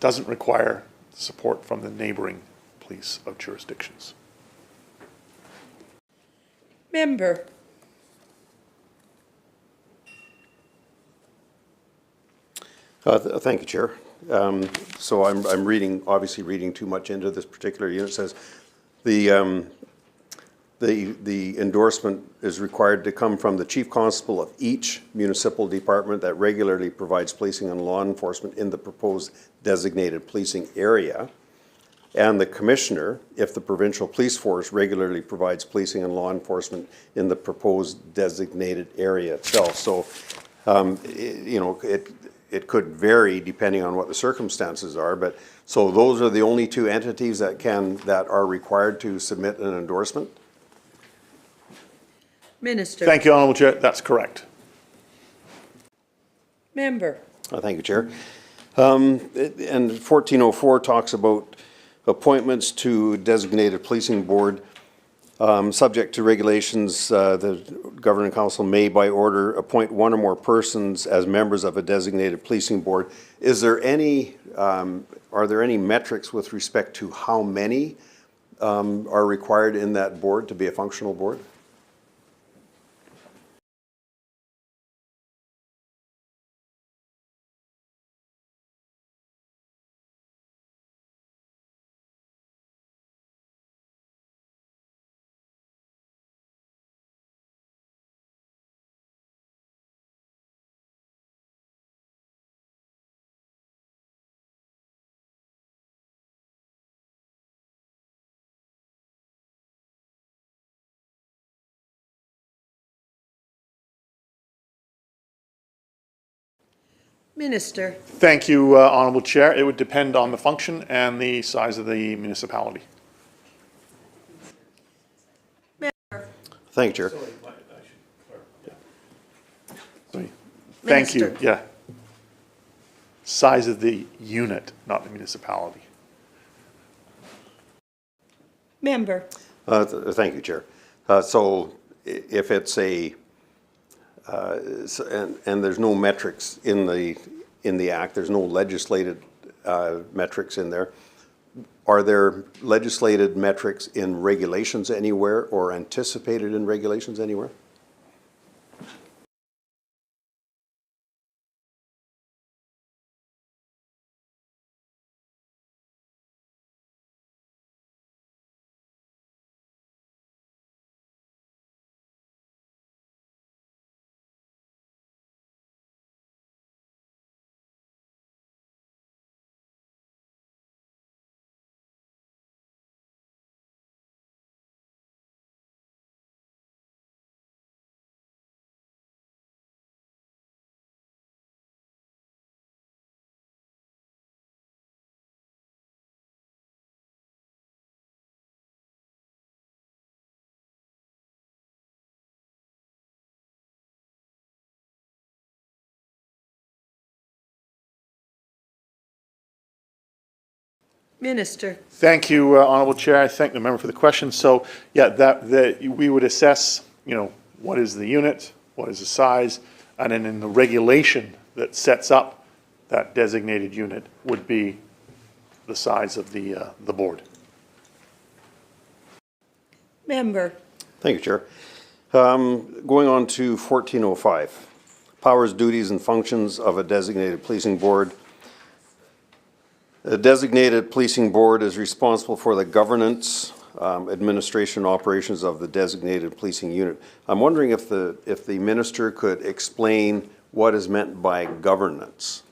doesn't require support from the neighboring police of jurisdictions. Member. Thank you, Chair. So I'm reading, obviously reading too much into this particular unit. It says the endorsement is required to come from the Chief Constable of each municipal department that regularly provides policing and law enforcement in the proposed designated policing area, and the Commissioner if the provincial police force regularly provides policing and law enforcement in the proposed designated area itself. So, it could vary depending on what the circumstances are, but so those are the only two entities that are required to submit an endorsement? Minister. Thank you, Honourable Chair. That's correct. Member. Thank you, Chair. And 1404 talks about appointments to designated policing board. Subject to regulations, the governing council may by order appoint one or more persons as members of a designated policing board. Is there any, are there any metrics with respect to how many are required in that board to be a functional board? Minister. Thank you, Honourable Chair. It would depend on the function and the size of the municipality. Thank you, Chair. Sorry. Thank you, Minister. yeah. Size of the unit, not the municipality. Member. Thank you, Chair. So if it's a, and there's no metrics in the act, there's no legislated metrics in there. Are there legislated metrics in regulations anywhere or anticipated in regulations anywhere? Minister. Thank you, Honorable Chair. I thank the member for the question. So, yeah, we would assess, what is the unit, what is the size, and then in the regulation that sets up that designated unit would be the size of the board. Member. Thank you, Chair. Going on to 1405, powers, duties, and functions of a designated policing board. The designated policing board is responsible for the governance, administration, operations of the designated policing unit. I'm wondering if the minister could explain what is meant by governance.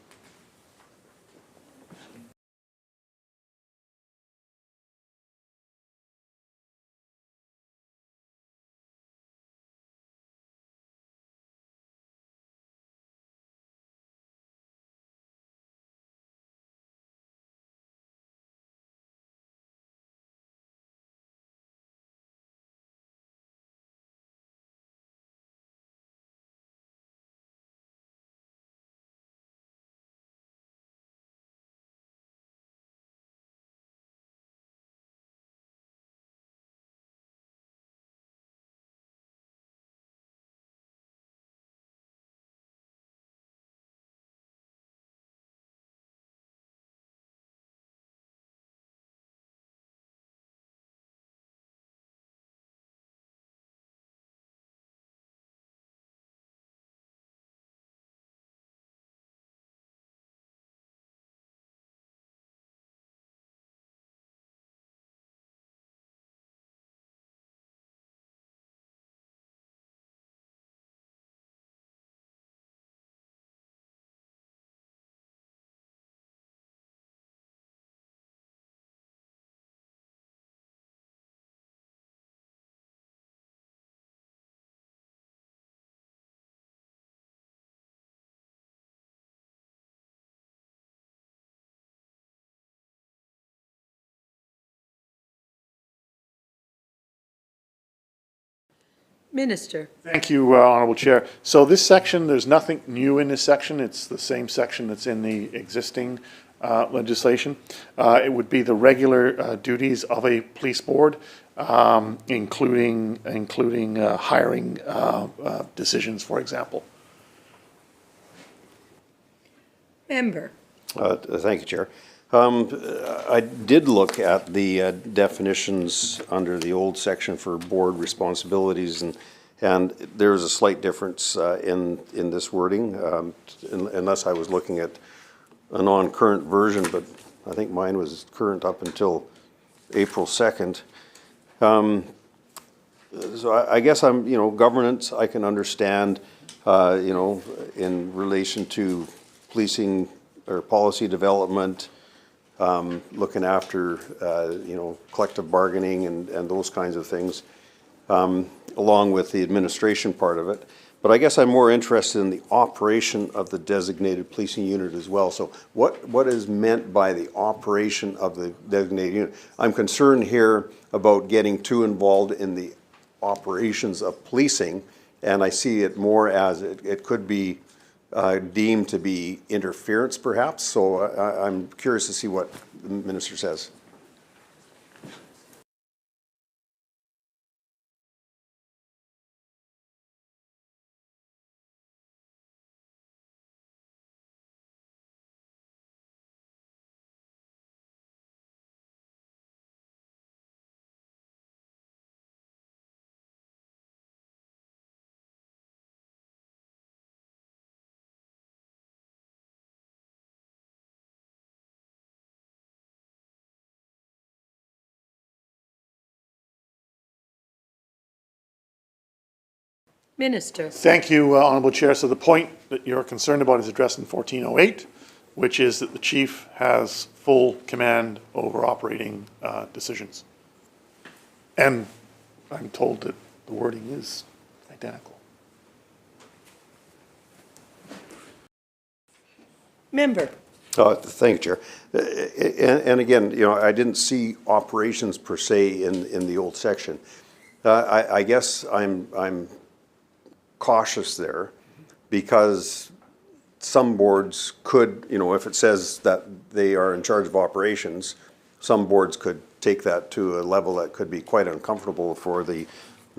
Minister. Thank you, Honorable Chair. So this section, there's nothing new in this section. It's the same section that's in the existing legislation. It would be the regular duties of a police board, including hiring decisions, for example. Member. Thank you, Chair. I did look at the definitions under the old section for board responsibilities, and there's a slight difference in this wording, unless I was looking at a non-current version, but I think mine was current up until April 2nd. So I guess governance I can understand, in relation to policing or policy development, looking after, collective bargaining and those kinds of things, along with the administration part of it. But I guess I'm more interested in the operation of the designated policing unit as well. So what is meant by the operation of the designated unit? I'm concerned here about getting too involved in the operations of policing, and I see it more as it could be deemed to be interference perhaps, so I'm curious to see what the minister says. Minister. Thank you, Honourable Chair. So the point that you're concerned about is addressed in 1408, which is that the chief has full command over operating decisions. And I'm told that the wording is identical. Member. Thank you, Chair. And again, you know, I didn't see operations per se in the old section. I guess I'm cautious there because some boards could, you know, if it says that they are in charge of operations, some boards could take that to a level that could be quite uncomfortable for the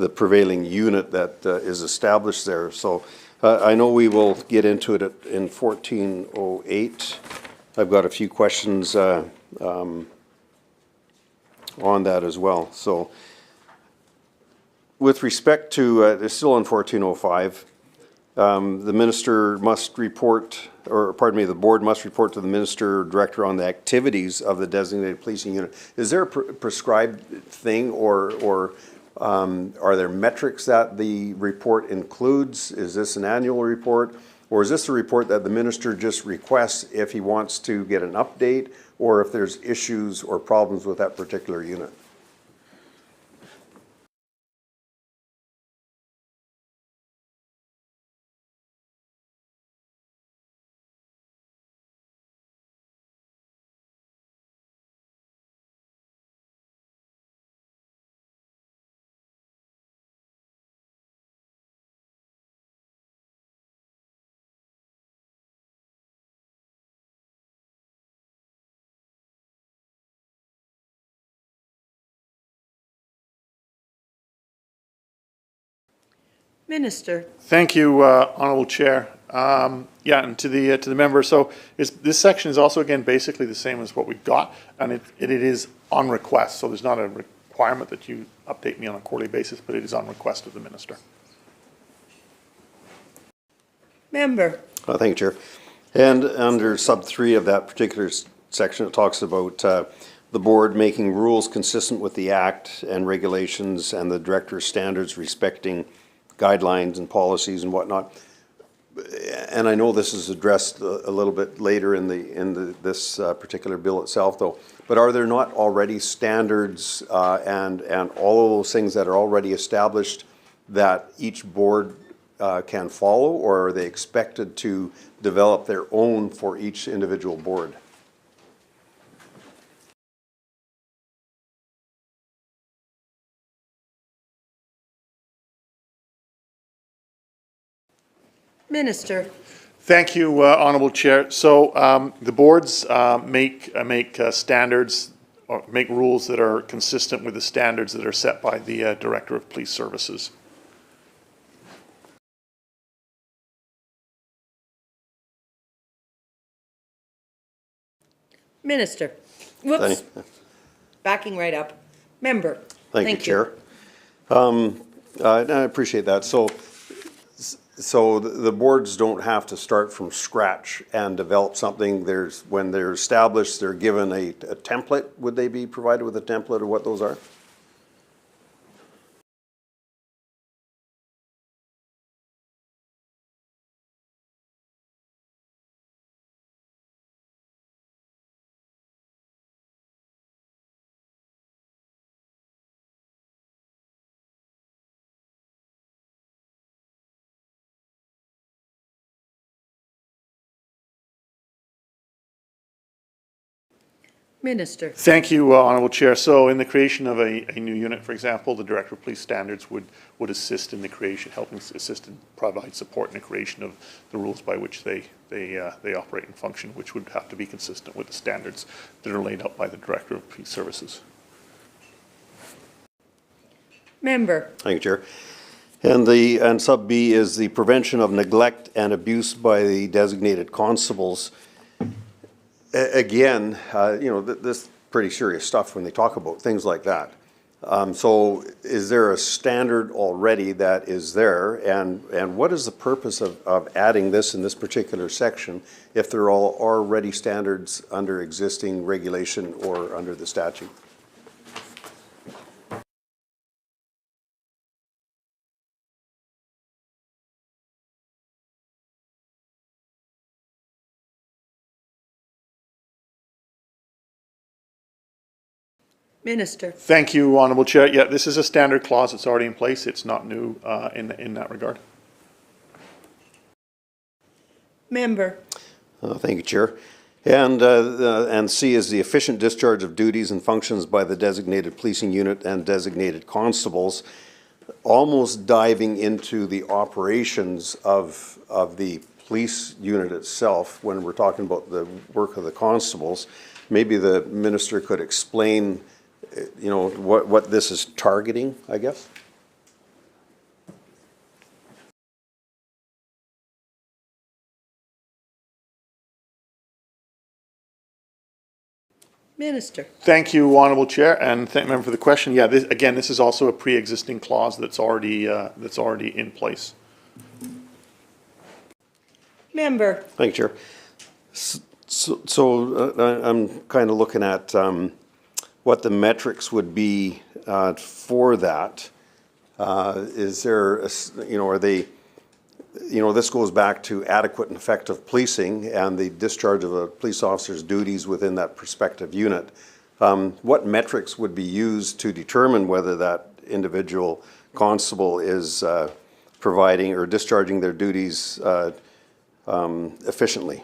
prevailing unit that is established there. So I know we will get into it in 1408. I've got a few questions on that as well. So with respect to, it's still on 1405, the minister must report, or pardon me, the board must report to the minister or director on the activities of the designated policing unit. Is there a prescribed thing or are there metrics that the report includes? Is this an annual report? Or is this a report that the minister just requests if he wants to get an update or if there's issues or problems with that particular unit? Minister. Thank you, Honourable Chair. Yeah, and to the member, so this section is also, again, basically the same as what we've got, and it is on request, so there's not a requirement that you update me on a quarterly basis, but it is on request of the minister. Member. Thank you, Chair. And under sub 3 of that particular section, it talks about the board making rules consistent with the Act and regulations and the director's standards respecting guidelines and policies and whatnot. And I know this is addressed a little bit later in this particular bill itself, though. But are there not already standards and all of those things that are already established that each board can follow, or are they expected to develop their own for each individual board? Minister. Thank you, Honourable Chair. So the boards make standards or make rules that are consistent with the standards that are set by the Director of Police Services. Minister. Whoops. Backing right up. Member. Thank you, Chair. I appreciate that. So the boards don't have to start from scratch and develop something. When they're established, they're given a template. Would they be provided with a template of what those are? Minister. Thank you, Honourable Chair. So in the creation of a new unit, for example, the Director of Police Standards would assist in the creation, helping assist and provide support in the creation of the rules by which they operate and function, which would have to be consistent with the standards that are laid out by the Director of Police Services. Member. Thank you, Chair. And sub B is the prevention of neglect and abuse by the designated constables. Again, this is pretty serious stuff when they talk about things like that. So is there a standard already that is there? And what is the purpose of adding this in this particular section if there are already standards under existing regulation or under the statute? Minister. Thank you, Honourable Chair. Yeah, this is a standard clause that's already in place. It's not new in that regard. Member. Thank you, Chair. And C is the efficient discharge of duties and functions by the designated policing unit and designated constables, almost diving into the operations of the police unit itself when we're talking about the work of the constables. Maybe the minister could explain, what this is targeting, I guess? Minister. Thank you, Honourable Chair, and thank you, Member, for the question. Yeah, this is also a pre-existing clause that's already in place. Member. Thank you, Chair. So I'm kind of looking at what the metrics would be for that. Is there, are they, this goes back to adequate and effective policing and the discharge of a police officer's duties within that prospective unit. What metrics would be used to determine whether that individual constable is providing or discharging their duties efficiently?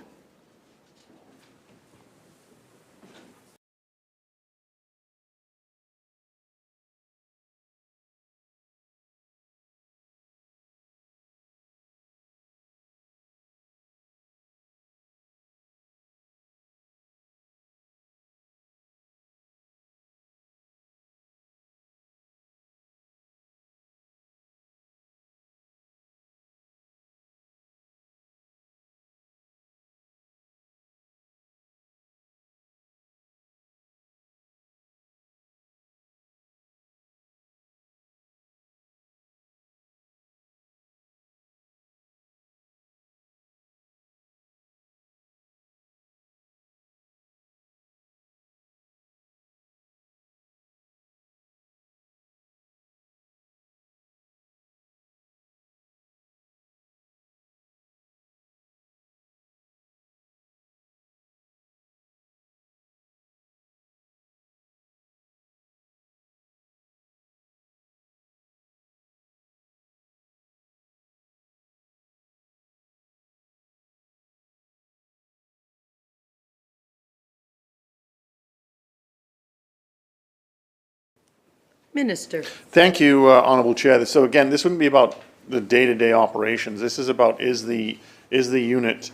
Minister. Thank you, Honourable Chair. So again, this wouldn't be about the day-to-day operations. This is about is the unit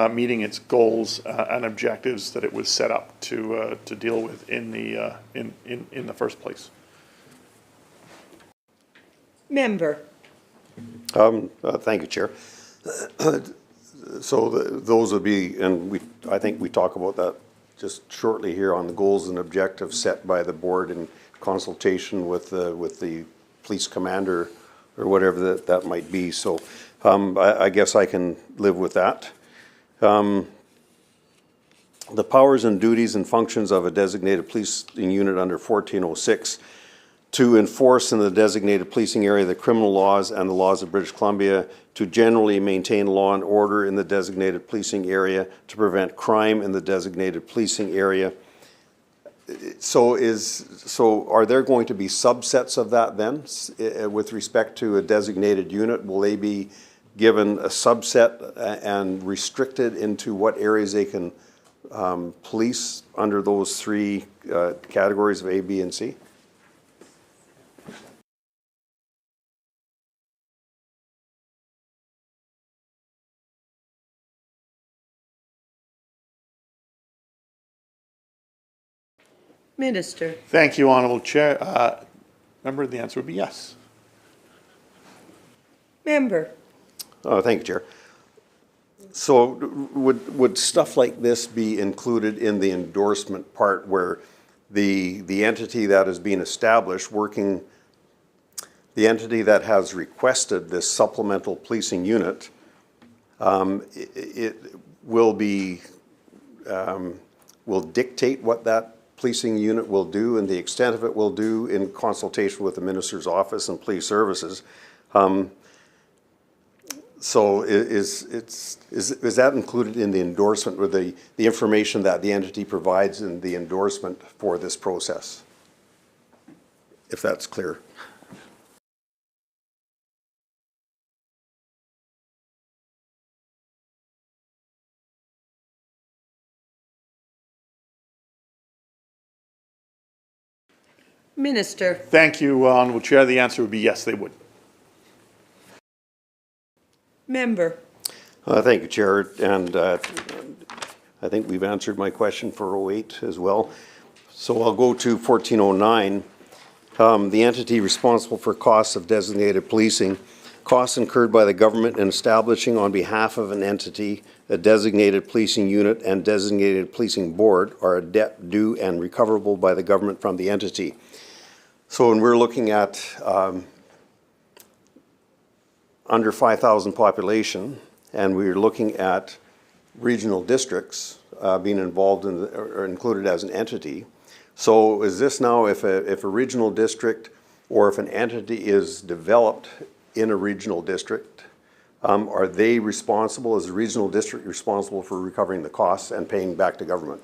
meeting its goals and objectives that it was set up to deal with in the first place. Member. Thank you, Chair. So those would be, and I think we talk about that just shortly here on the goals and objectives set by the board in consultation with the police commander or whatever that might be. So I guess I can live with that. The powers and duties and functions of a designated policing unit under 1406 to enforce in the designated policing area the criminal laws and the laws of British Columbia, to generally maintain law and order in the designated policing area, to prevent crime in the designated policing area. So are there going to be subsets of that then with respect to a designated unit? Will they be given a subset and restricted into what areas they can police under those three categories of A, B, and C? Minister. Thank you, Honourable Chair. Member, the answer would be yes. Member. Thank you, Chair. So would stuff like this be included in the endorsement part where the entity that is being established, the entity that has requested this supplemental policing unit, it will dictate what that policing unit will do and the extent of it will do in consultation with the Minister's Office and Police Services. So is that included in the endorsement or the information that the entity provides in the endorsement for this process? If that's clear. Minister. Thank you, Honourable Chair. The answer would be yes, they would. Member. Thank you, Chair. And I think we've answered my question for 08 as well. So I'll go to 1409. The entity responsible for costs of designated policing, costs incurred by the government in establishing on behalf of an entity a designated policing unit and designated policing board are a debt due and recoverable by the government from the entity. So when we're looking at under 5,000 population, and we're looking at regional districts being involved in or included as an entity. So is this now if a regional district or if an entity is developed in a regional district, are they responsible, is the regional district responsible for recovering the costs and paying back to government?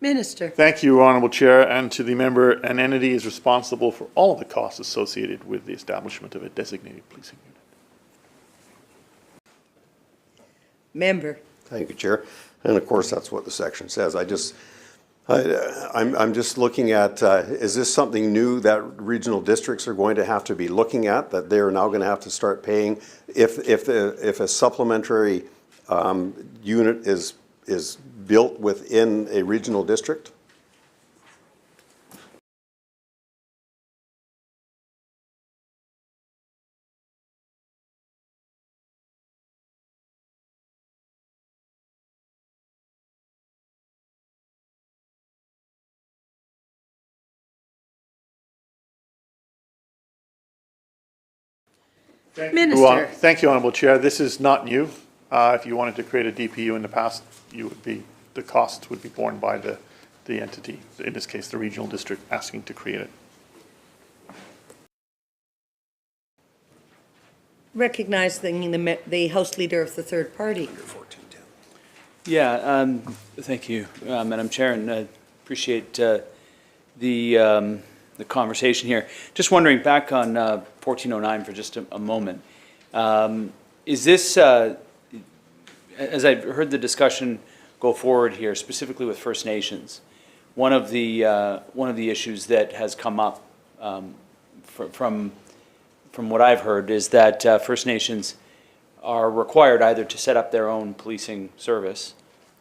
Minister. Thank you, Honourable Chair, and to the member, an entity is responsible for all of the costs associated with the establishment of a designated policing unit. Member. Thank you, Chair. And of course, that's what the section says. I'm just looking at, is this something new that regional districts are going to have to be looking at, that they're now going to have to start paying if a supplementary unit is built within a regional district? Minister. Thank you, Honourable Chair. This is not new. If you wanted to create a DPU in the past, the costs would be borne by the entity, in this case, the regional district asking to create it. Recognizing the House Leader of the third party. Yeah, thank you, Madam Chair, and I appreciate the conversation here. Just wondering, back on 1409 for just a moment, is this, as I've heard the discussion go forward here, specifically with First Nations, one of the issues that has come up from what I've heard is that First Nations are required either to set up their own policing service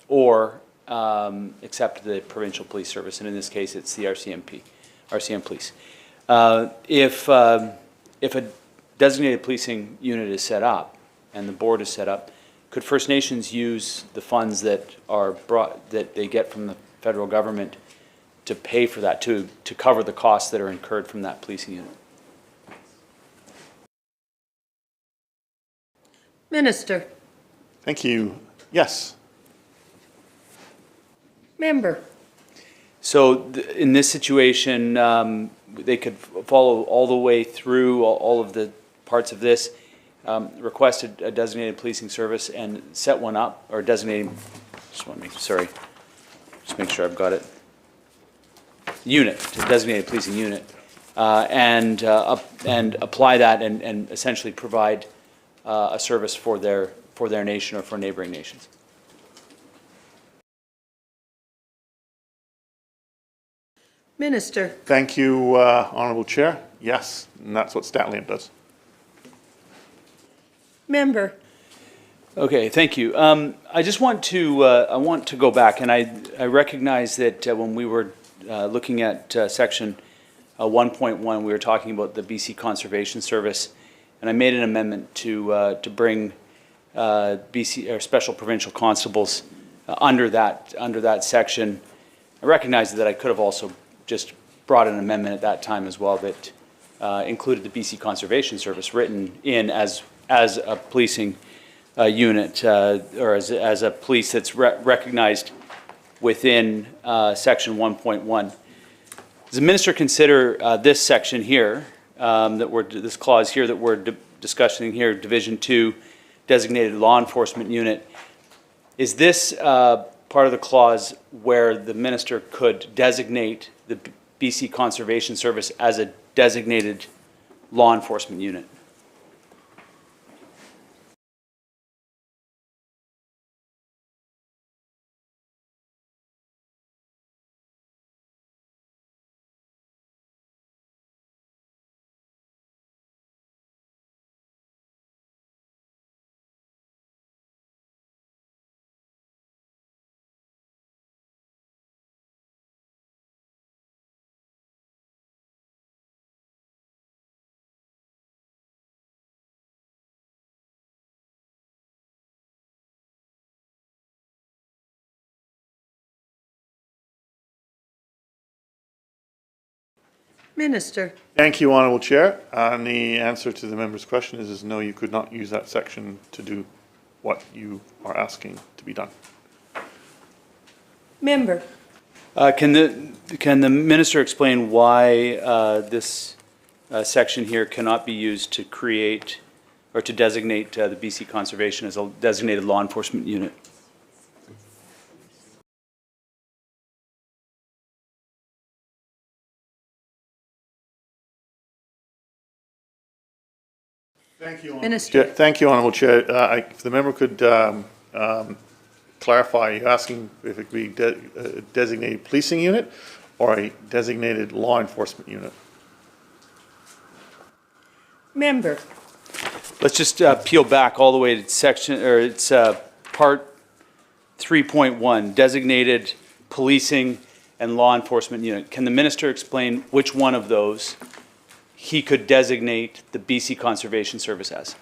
or accept the provincial police service, and in this case, it's the RCM Police. If a designated policing unit is set up and the board is set up, could First Nations use the funds that they get from the federal government to pay for that, to cover the costs that are incurred from that policing unit? Minister. Thank you. Yes. Member. So in this situation, they could follow all the way through all of the parts of this, request a designated policing service and set one up, or designated, just make sure I've got it. Unit, a designated policing unit, and apply that and essentially provide a service for their nation or for neighboring nations. Minister. Thank you, Honourable Chair. Yes, and that's what Statliam does. Member. Okay, thank you. I just want to go back, and I recognize that when we were looking at section 1.1, we were talking about the BC Conservation Service, and I made an amendment to bring BC or special provincial constables under that section. I recognize that I could have also just brought an amendment at that time as well that included the BC Conservation Service written in as a policing unit or as a police that's recognized within section 1.1. Does the minister consider this section here, this clause here that we're discussing here, Division 2, designated law enforcement unit, is this part of the clause where the minister could designate the BC Conservation Service as a designated law enforcement unit? Minister. Thank you, Honourable Chair. And the answer to the member's question is no, you could not use that section to do what you are asking to be done. Member. Can the minister explain why this section here cannot be used to create or to designate the BC Conservation as a designated law enforcement unit? Thank you, Minister. Thank you, Honourable Chair. If the member could clarify, are you asking if it could be a designated policing unit or a designated law enforcement unit? Member. Let's just peel back all the way to section, or it's part 3.1, designated policing and law enforcement unit. Can the minister explain which one of those he could designate the BC Conservation Service as?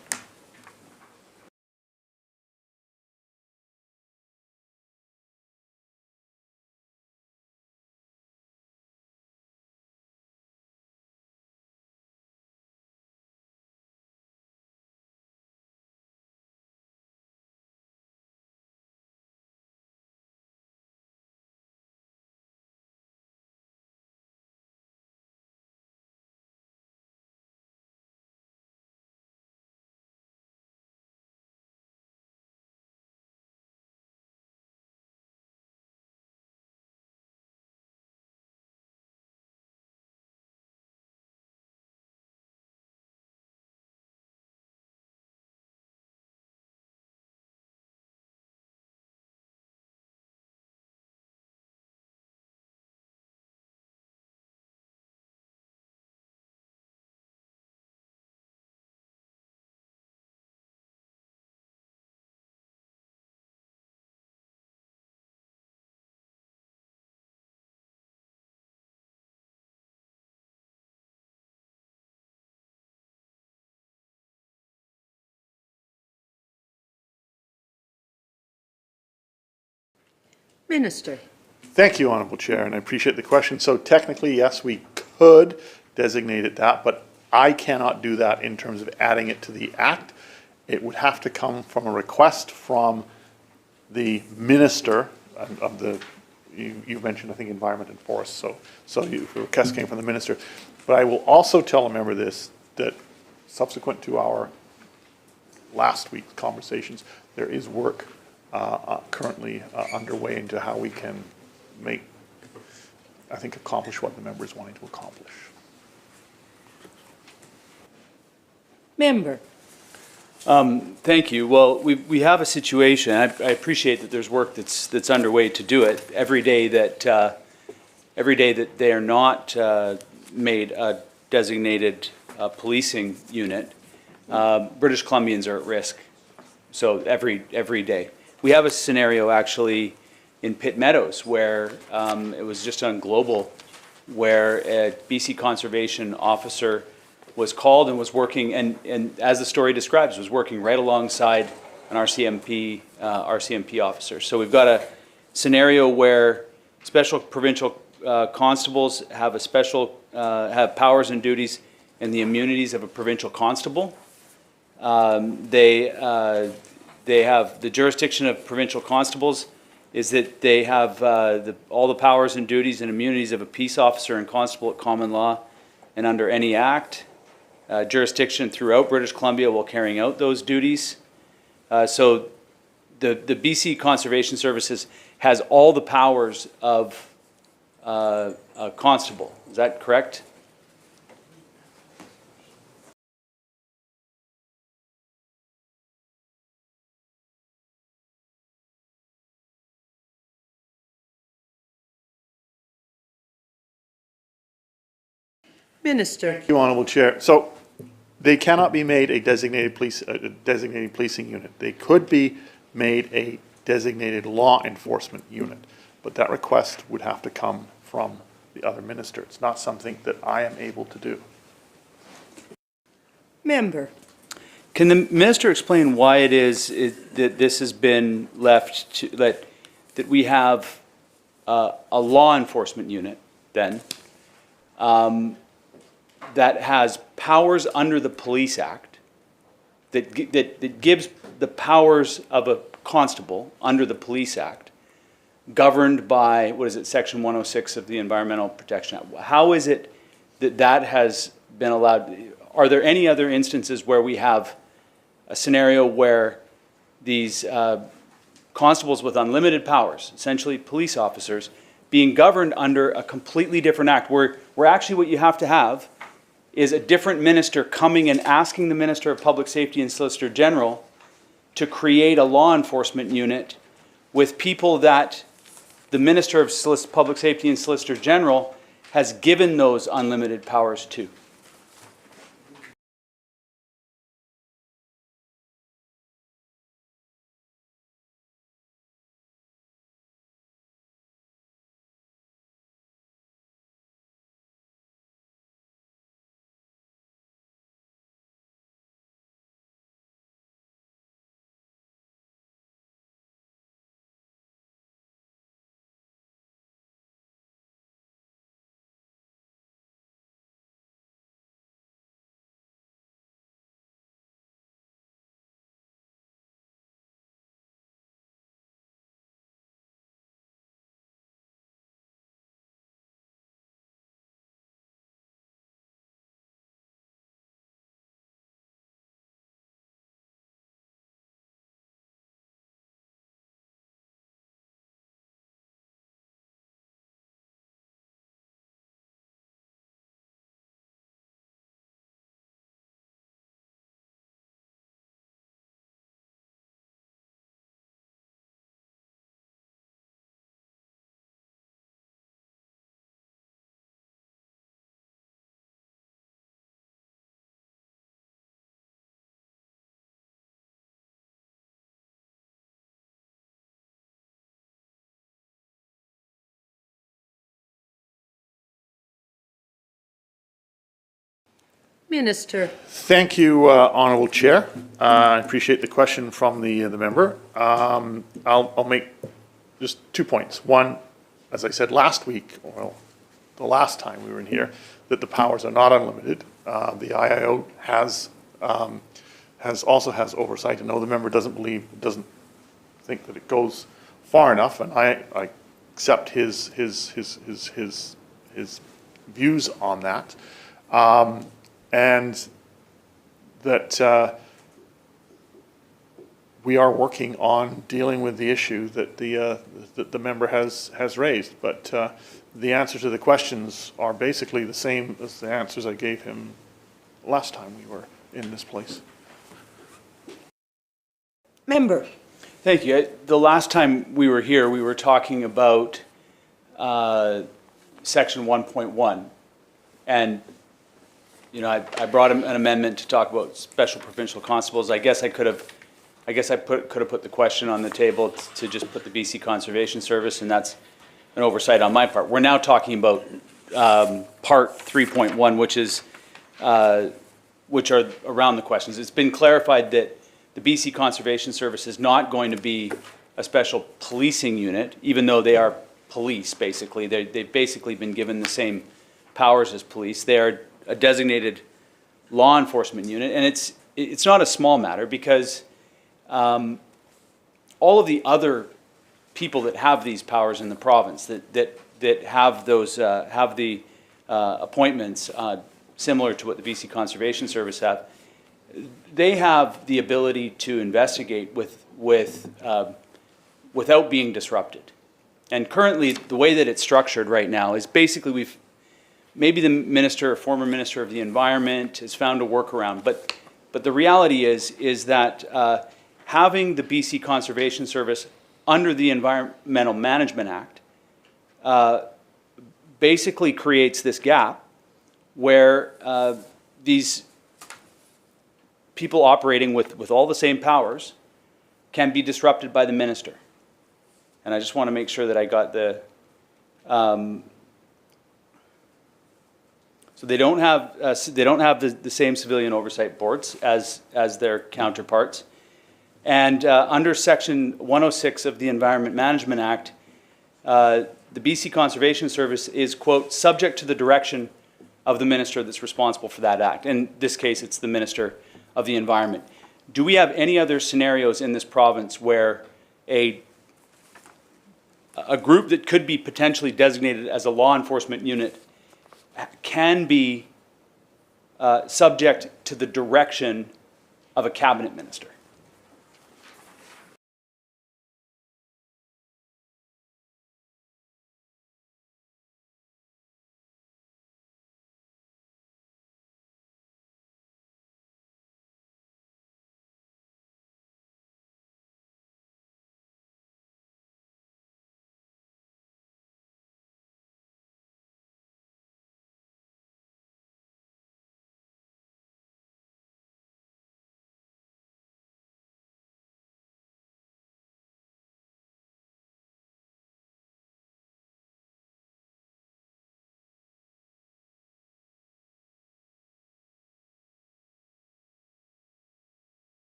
Minister. Thank you, Honourable Chair, and I appreciate the question. So technically, yes, we could designate it that, but I cannot do that in terms of adding it to the Act. It would have to come from a request from the Minister of the, you mentioned, I think, Environment and Forest, so the request came from the Minister. But I will also tell a member this, that subsequent to our last week's conversations, there is work currently underway into how we can accomplish what the member is wanting to accomplish. Member. Thank you. Well, we have a situation. I appreciate that there's work that's underway to do it. Every day that they are not made a designated policing unit, British Columbians are at risk. So every day. We have a scenario actually in Pitt Meadows where it was just on Global, where a BC conservation officer was called and was working, and as the story describes, was working right alongside an RCMP officer. So we've got a scenario where special provincial constables have have powers and duties and the immunities of a provincial constable. They have the jurisdiction of provincial constables is that they have all the powers and duties and immunities of a peace officer and constable at common law and under any act. Jurisdiction throughout British Columbia while carrying out those duties. So the BC Conservation Services has all the powers of a constable. Is that correct? Minister. Thank you, Honourable Chair. So they cannot be made a designated policing unit. They could be made a designated law enforcement unit, but that request would have to come from the other minister. It's not something that I am able to do. Member. Can the minister explain why it is that this has been left to, that we have a law enforcement unit then that has powers under the Police Act, that gives the powers of a constable under the Police Act, governed by, what is it, Section 106 of the Environmental Protection Act? How is it that that has been allowed? Are there any other instances where we have a scenario where these constables with unlimited powers, essentially police officers, being governed under a completely different act, where actually what you have to have is a different minister coming and asking the Minister of Public Safety and Solicitor General to create a law enforcement unit with people that the Minister of Public Safety and Solicitor General has given those unlimited powers to? Minister. Thank you, Honourable Chair. I appreciate the question from the member. I'll make just 2 points. One, as I said last week, well, the last time we were in here, that the powers are not unlimited. The IIO also has oversight. I know the member doesn't think that it goes far enough, and I accept his views on that. And that we are working on dealing with the issue that the member has raised. But the answer to the questions are basically the same as the answers I gave him last time we were in this place. Member. Thank you. The last time we were here, we were talking about section 1.1. And, you know, I brought an amendment to talk about special provincial constables. I guess I could have put the question on the table to just put the BC Conservation Service, and that's an oversight on my part. We're now talking about part 3.1, which are around the questions. It's been clarified that the BC Conservation Service is not going to be a special policing unit, even though they are police, basically. They've basically been given the same powers as police. They are a designated law enforcement unit, and it's not a small matter because all of the other people that have these powers in the province, that have those have the appointments similar to what the BC Conservation Service have, they have the ability to investigate without being disrupted. And currently, the way that it's structured right now is basically maybe the minister or former minister of the environment has found a workaround, but the reality is that having the BC Conservation Service under the Environmental Management Act basically creates this gap where these people operating with all the same powers can be disrupted by the minister. And I just want to make sure that I got the... so they don't have the same civilian oversight boards as their counterparts. And under Section 106 of the Environment Management Act, the BC Conservation Service is, quote, subject to the direction of the minister that's responsible for that act. In this case, it's the Minister of the Environment. Do we have any other scenarios in this province where a group that could be potentially designated as a law enforcement unit can be subject to the direction of a cabinet minister?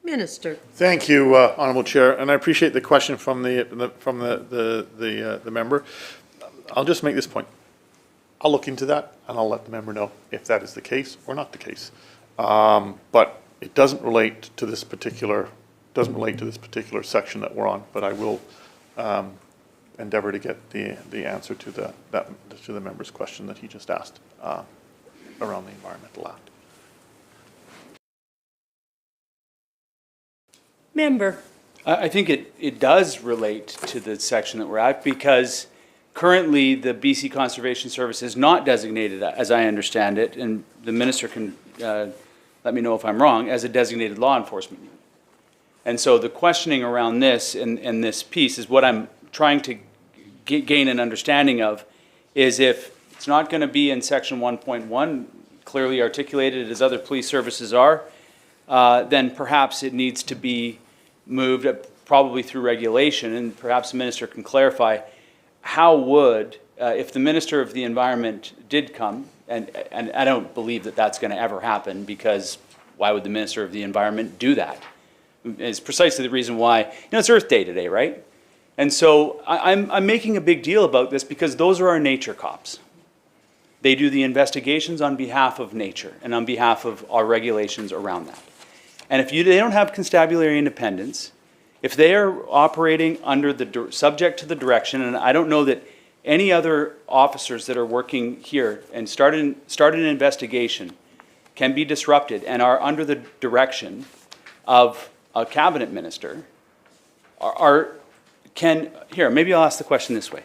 Minister. Thank you, Honourable Chair, and I appreciate the question from the member. I'll just make this point. I'll look into that, and I'll let the member know if that is the case or not the case. But it doesn't relate to this particular section that we're on. But I will endeavour to get the answer to the member's question that he just asked around the Environmental Act. Member. I think it does relate to the section that we're at because currently the BC Conservation Service is not designated, as I understand it, and the minister can let me know if I'm wrong, as a designated law enforcement unit. And so the questioning around this and this piece is what I'm trying to gain an understanding of is if it's not going to be in section 1.1 clearly articulated as other police services are, then perhaps it needs to be moved probably through regulation, and perhaps the minister can clarify how would, if the Minister of the Environment did come, and I don't believe that that's going to ever happen because why would the Minister of the Environment do that? It's precisely the reason why, it's Earth Day today, right? And so I'm making a big deal about this because those are our nature cops. They do the investigations on behalf of nature and on behalf of our regulations around that. And if they don't have constabulary independence, if they are operating under subject to the direction, and I don't know that any other officers that are working here and start an investigation can be disrupted and are under the direction of a cabinet minister, maybe I'll ask the question this way.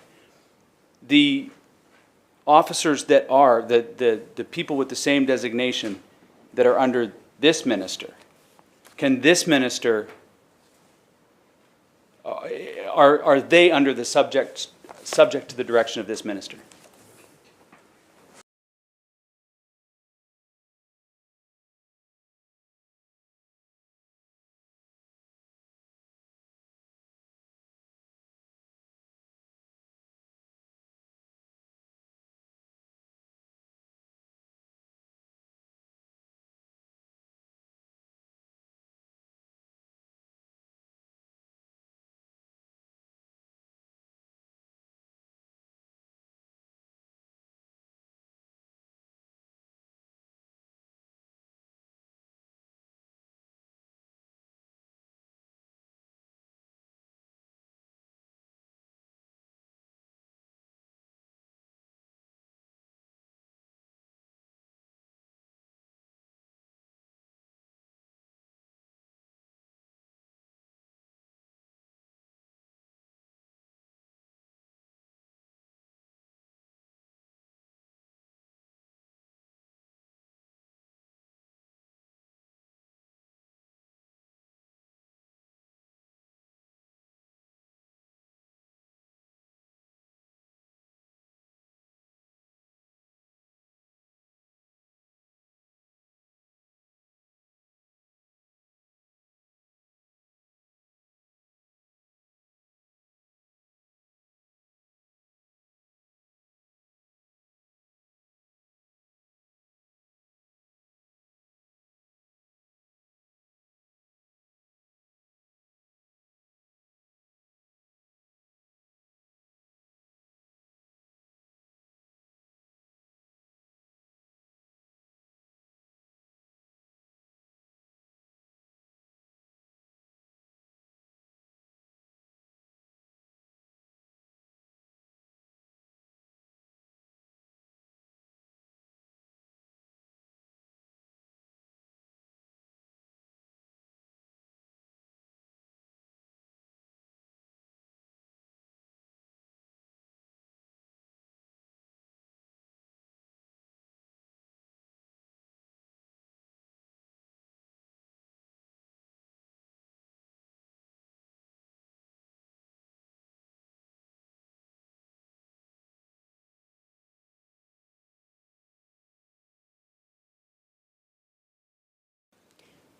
officers that are, the people with the same designation that are under this minister, can this minister, are they under the subject to the direction of this minister?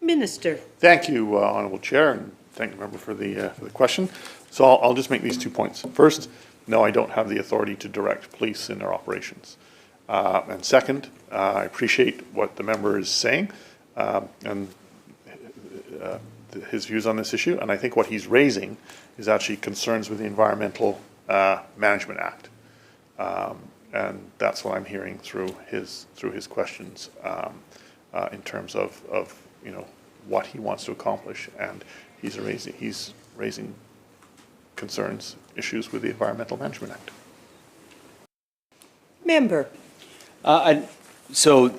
Minister. Thank you, Honourable Chair, and thank the member for the question. So I'll just make these 2 points. First, no, I don't have the authority to direct police in their operations. And second, I appreciate what the member is saying and his views on this issue. And I think what he's raising is actually concerns with the Environmental Management Act. And that's what I'm hearing through his questions in terms of what he wants to accomplish, and he's raising concerns, issues with the Environmental Management Act. Member. So,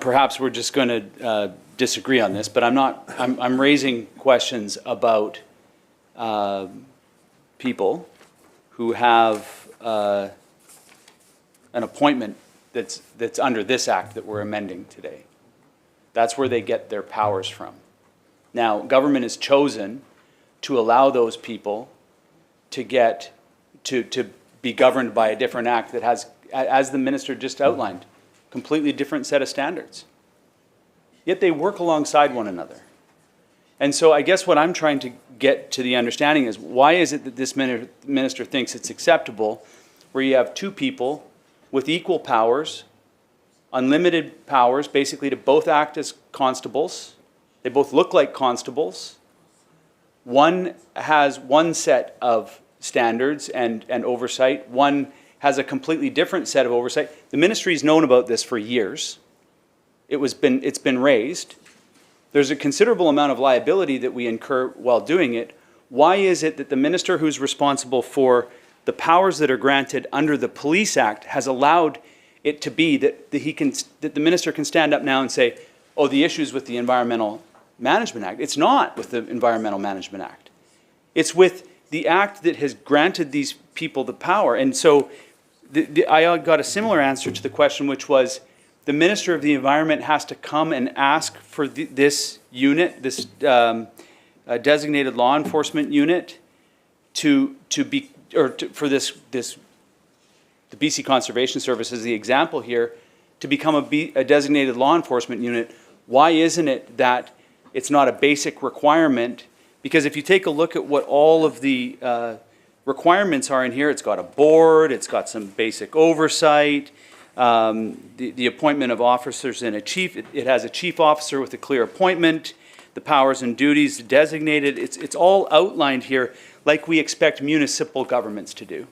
perhaps we're just going to disagree on this, but I'm raising questions about people who have an appointment that's under this act that we're amending today. That's where they get their powers from. Now, government has chosen to allow those people to get to be governed by a different act that has, as the minister just outlined, completely different set of standards. Yet they work alongside one another. And so I guess what I'm trying to get to the understanding is, why is it that this minister thinks it's acceptable where you have two people with equal powers, unlimited powers, basically to both act as constables. They both look like constables. One has one set of standards and oversight. One has a completely different set of oversight. The ministry's known about this for years. It's been raised. There's a considerable amount of liability that we incur while doing it. Why is it that the minister who's responsible for the powers that are granted under the Police Act has allowed it to be that the minister can stand up now and say, oh, the issue's with the Environmental Management Act? It's not with the Environmental Management Act. It's with the act that has granted these people the power. And so I got a similar answer to the question, which was the Minister of the Environment has to come and ask for this unit, this designated law enforcement unit, for this the BC Conservation Service is the example here, to become a designated law enforcement unit. Why isn't it that it's not a basic requirement? Because if you take a look at what all of the requirements are in here, it's got a board, it's got some basic oversight, the appointment of officers and a chief. It has a chief officer with a clear appointment, the powers and duties designated. It's all outlined here like we expect municipal governments to do,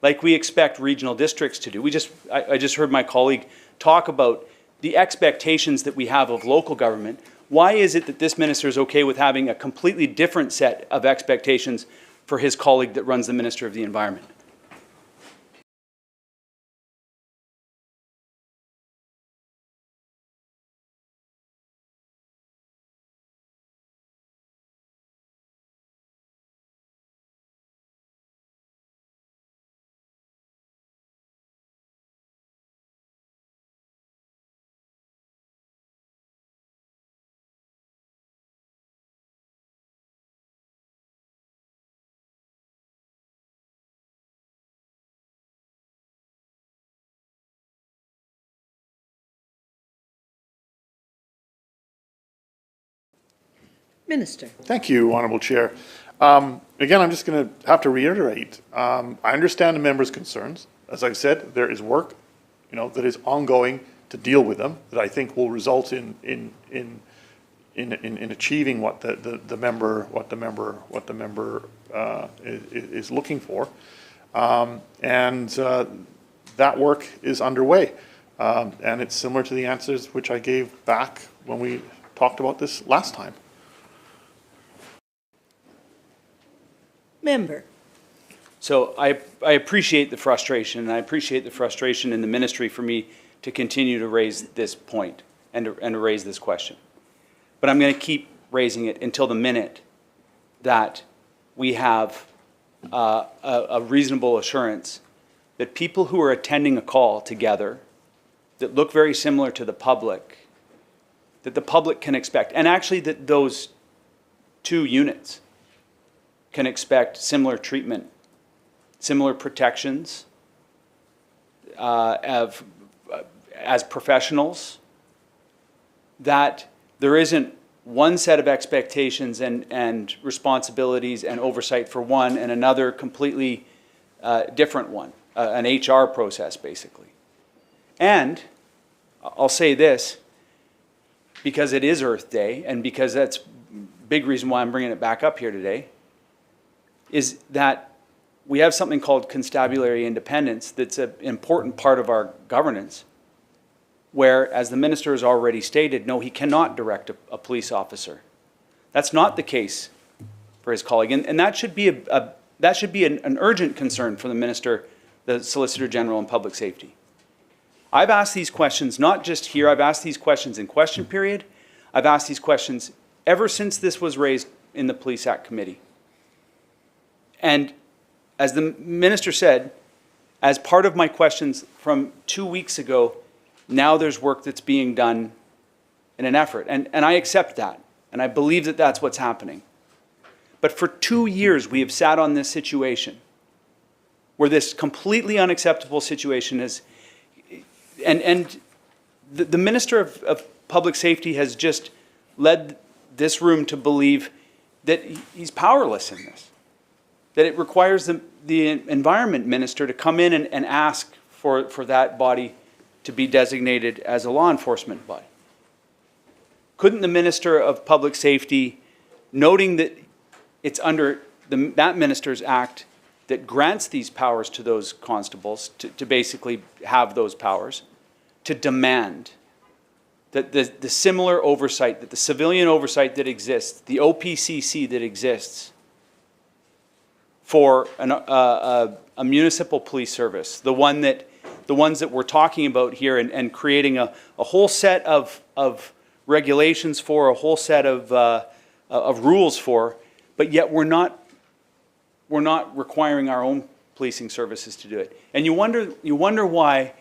like we expect regional districts to do. I just heard my colleague talk about the expectations that we have of local government. Why is it that this minister is okay with having a completely different set of expectations for his colleague that runs the Minister of the Environment? Minister. Thank you, Honourable Chair. Again, I'm just going to have to reiterate, I understand the member's concerns. As I've said, there is work, that is ongoing to deal with them, that I think will result in achieving what the member is looking for, and that work is underway, and it's similar to the answers which I gave back when we talked about this last time. Member. So I appreciate the frustration, and I appreciate the frustration in the ministry for me to continue to raise this point and to raise this question. But I'm going to keep raising it until the minute that we have a reasonable assurance that people who are attending a call together that look very similar to the public, that the public can expect, and actually that those two units can expect similar treatment, similar protections as professionals, that there isn't one set of expectations and responsibilities and oversight for one and another completely different one, an HR process basically. And I'll say this, because it is Earth Day and because that's a big reason why I'm bringing it back up here today, is that we have something called constabulary independence that's an important part of our governance, where, as the minister has already stated, no, he cannot direct a police officer. That's not the case for his colleague, and that should be an urgent concern for the minister, the Solicitor General, and Public Safety. I've asked these questions not just here. I've asked these questions in question period. I've asked these questions ever since this was raised in the Police Act Committee. And as the minister said, as part of my questions from 2 weeks ago, now there's work that's being done in an effort. And I accept that. And I believe that that's what's happening. But for 2 years, we have sat on this situation where this completely unacceptable situation is, and the Minister of Public Safety has just led this room to believe that he's powerless in this. That it requires the Environment Minister to come in and ask for that body to be designated as a law enforcement body. Couldn't the Minister of Public Safety, noting that it's under that minister's act that grants these powers to those constables to basically have those powers, to demand that the similar oversight, that the civilian oversight that exists, the OPCC that exists, for a municipal police service, the ones that we're talking about here, and creating a whole set of regulations for, a whole set of rules for, but yet we're not requiring our own policing services to do it. And you wonder why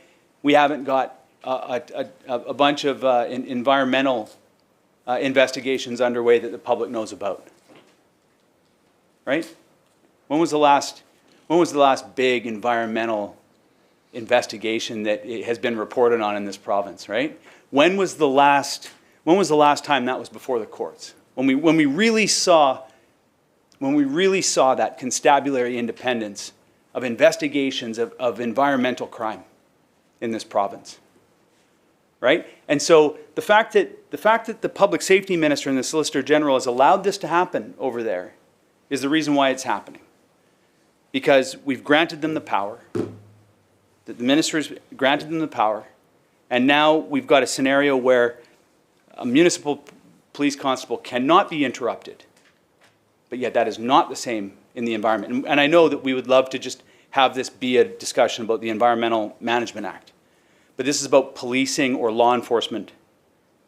we haven't got a bunch of environmental investigations underway that the public knows about, right? When was the last big environmental investigation that has been reported on in this province, right? When was the last time that was before the courts? When we really saw that constabulary independence of investigations of environmental crime in this province, right? And so the fact that the public safety minister and the solicitor general has allowed this to happen over there is the reason why it's happening. Because we've granted them the power, that the ministers granted them the power, and now we've got a scenario where a municipal police constable cannot be interrupted, but yet that is not the same in the environment. And I know that we would love to just have this be a discussion about the Environmental Management Act, but this is about policing or law enforcement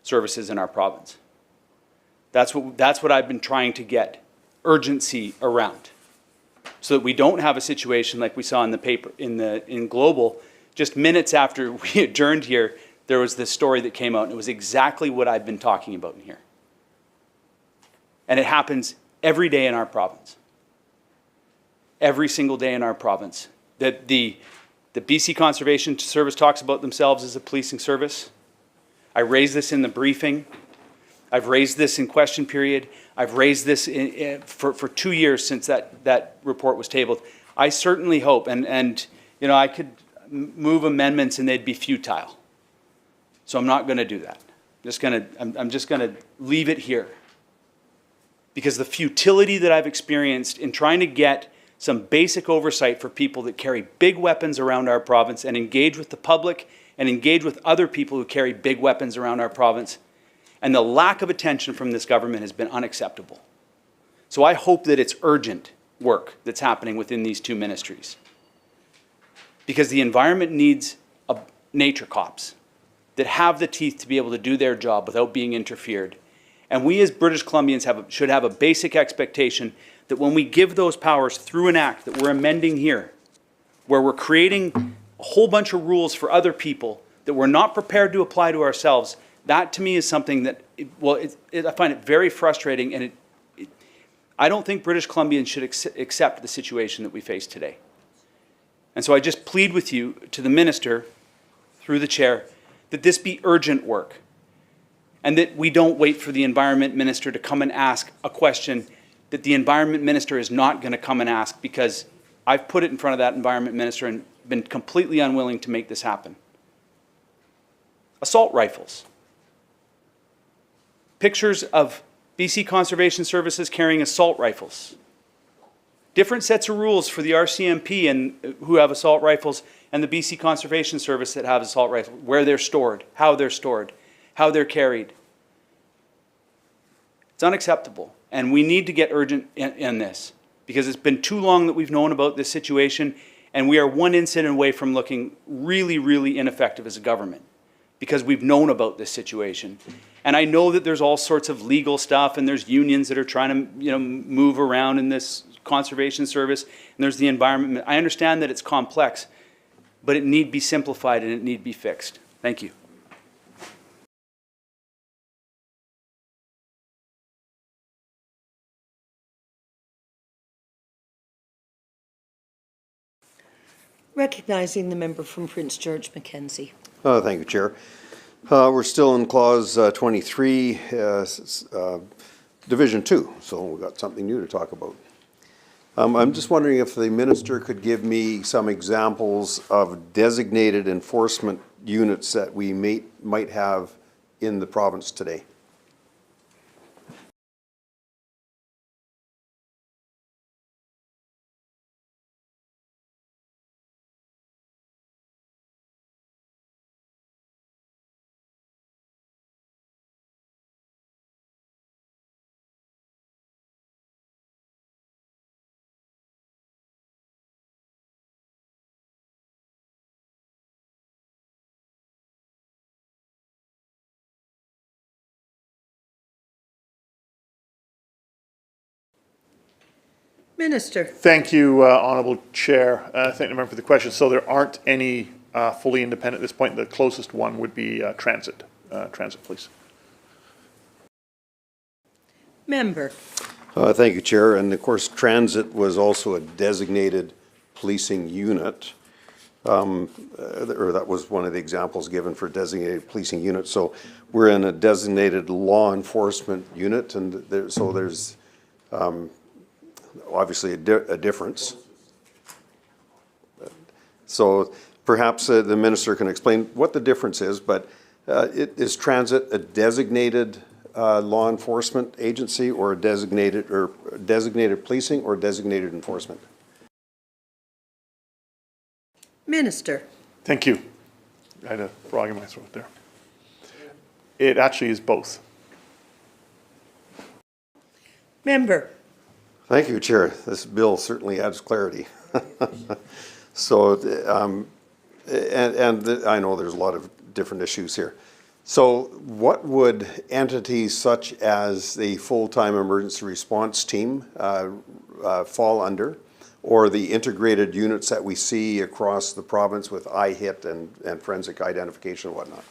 services in our province. That's what I've been trying to get urgency around, so that we don't have a situation like we saw in the paper, in Global, just minutes after we adjourned here, there was this story that came out, and it was exactly what I've been talking about in here. And it happens every day in our province. Every single day in our province. That the BC Conservation Service talks about themselves as a policing service. I raised this in the briefing. I've raised this in question period. I've raised this for 2 years since that report was tabled. I certainly hope, and you know, I could move amendments and they'd be futile. So I'm not going to do that. I'm just going to leave it here. Because the futility that I've experienced in trying to get some basic oversight for people that carry big weapons around our province and engage with the public and engage with other people who carry big weapons around our province, and the lack of attention from this government has been unacceptable. So I hope that it's urgent work that's happening within these two ministries. Because the environment needs nature cops that have the teeth to be able to do their job without being interfered. And we as British Columbians should have a basic expectation that when we give those powers through an act that we're amending here, where we're creating a whole bunch of rules for other people that we're not prepared to apply to ourselves, that to me is something that, I find it very frustrating, and I don't think British Columbians should accept the situation that we face today. And so I just plead with you, to the minister, through the chair, that this be urgent work, and that we don't wait for the environment minister to come and ask a question that the environment minister is not going to come and ask, because I've put it in front of that environment minister and been completely unwilling to make this happen. Assault rifles. Pictures of BC Conservation Services carrying assault rifles. Different sets of rules for the RCMP and who have assault rifles and the BC Conservation Service that have assault rifles, where they're stored, how they're carried. It's unacceptable, and we need to get urgent in this, because it's been too long that we've known about this situation, and we are one incident away from looking really, really ineffective as a government, because we've known about this situation. And I know that there's all sorts of legal stuff, and there's unions that are trying to, move around in this conservation service, and there's the environment. I understand that it's complex, but it need be simplified and it need be fixed. Thank you. Recognizing the member from Prince George Mackenzie. Thank you, Chair. We're still in Clause 23, Division 2, so we've got something new to talk about. I'm just wondering if the minister could give me some examples of designated enforcement units that we might have in the province today. Minister. Thank you, Honourable Chair. Thank the member for the question. So there aren't any fully independent at this point. The closest one would be transit police. Member. Thank you, Chair. And of course, transit was also a designated policing unit. Or that was one of the examples given for designated policing unit. So we're in a designated law enforcement unit, and there's obviously a difference. So perhaps the minister can explain what the difference is, but is transit a designated law enforcement agency or a designated policing or designated enforcement? Minister. Thank you. I had a frog in my throat there. It actually is both. Member. Thank you, Chair. This bill certainly adds clarity. So, and I know there's a lot of different issues here. So what would entities such as the full-time emergency response team fall under, or the integrated units that we see across the province with IHIT and forensic identification and whatnot?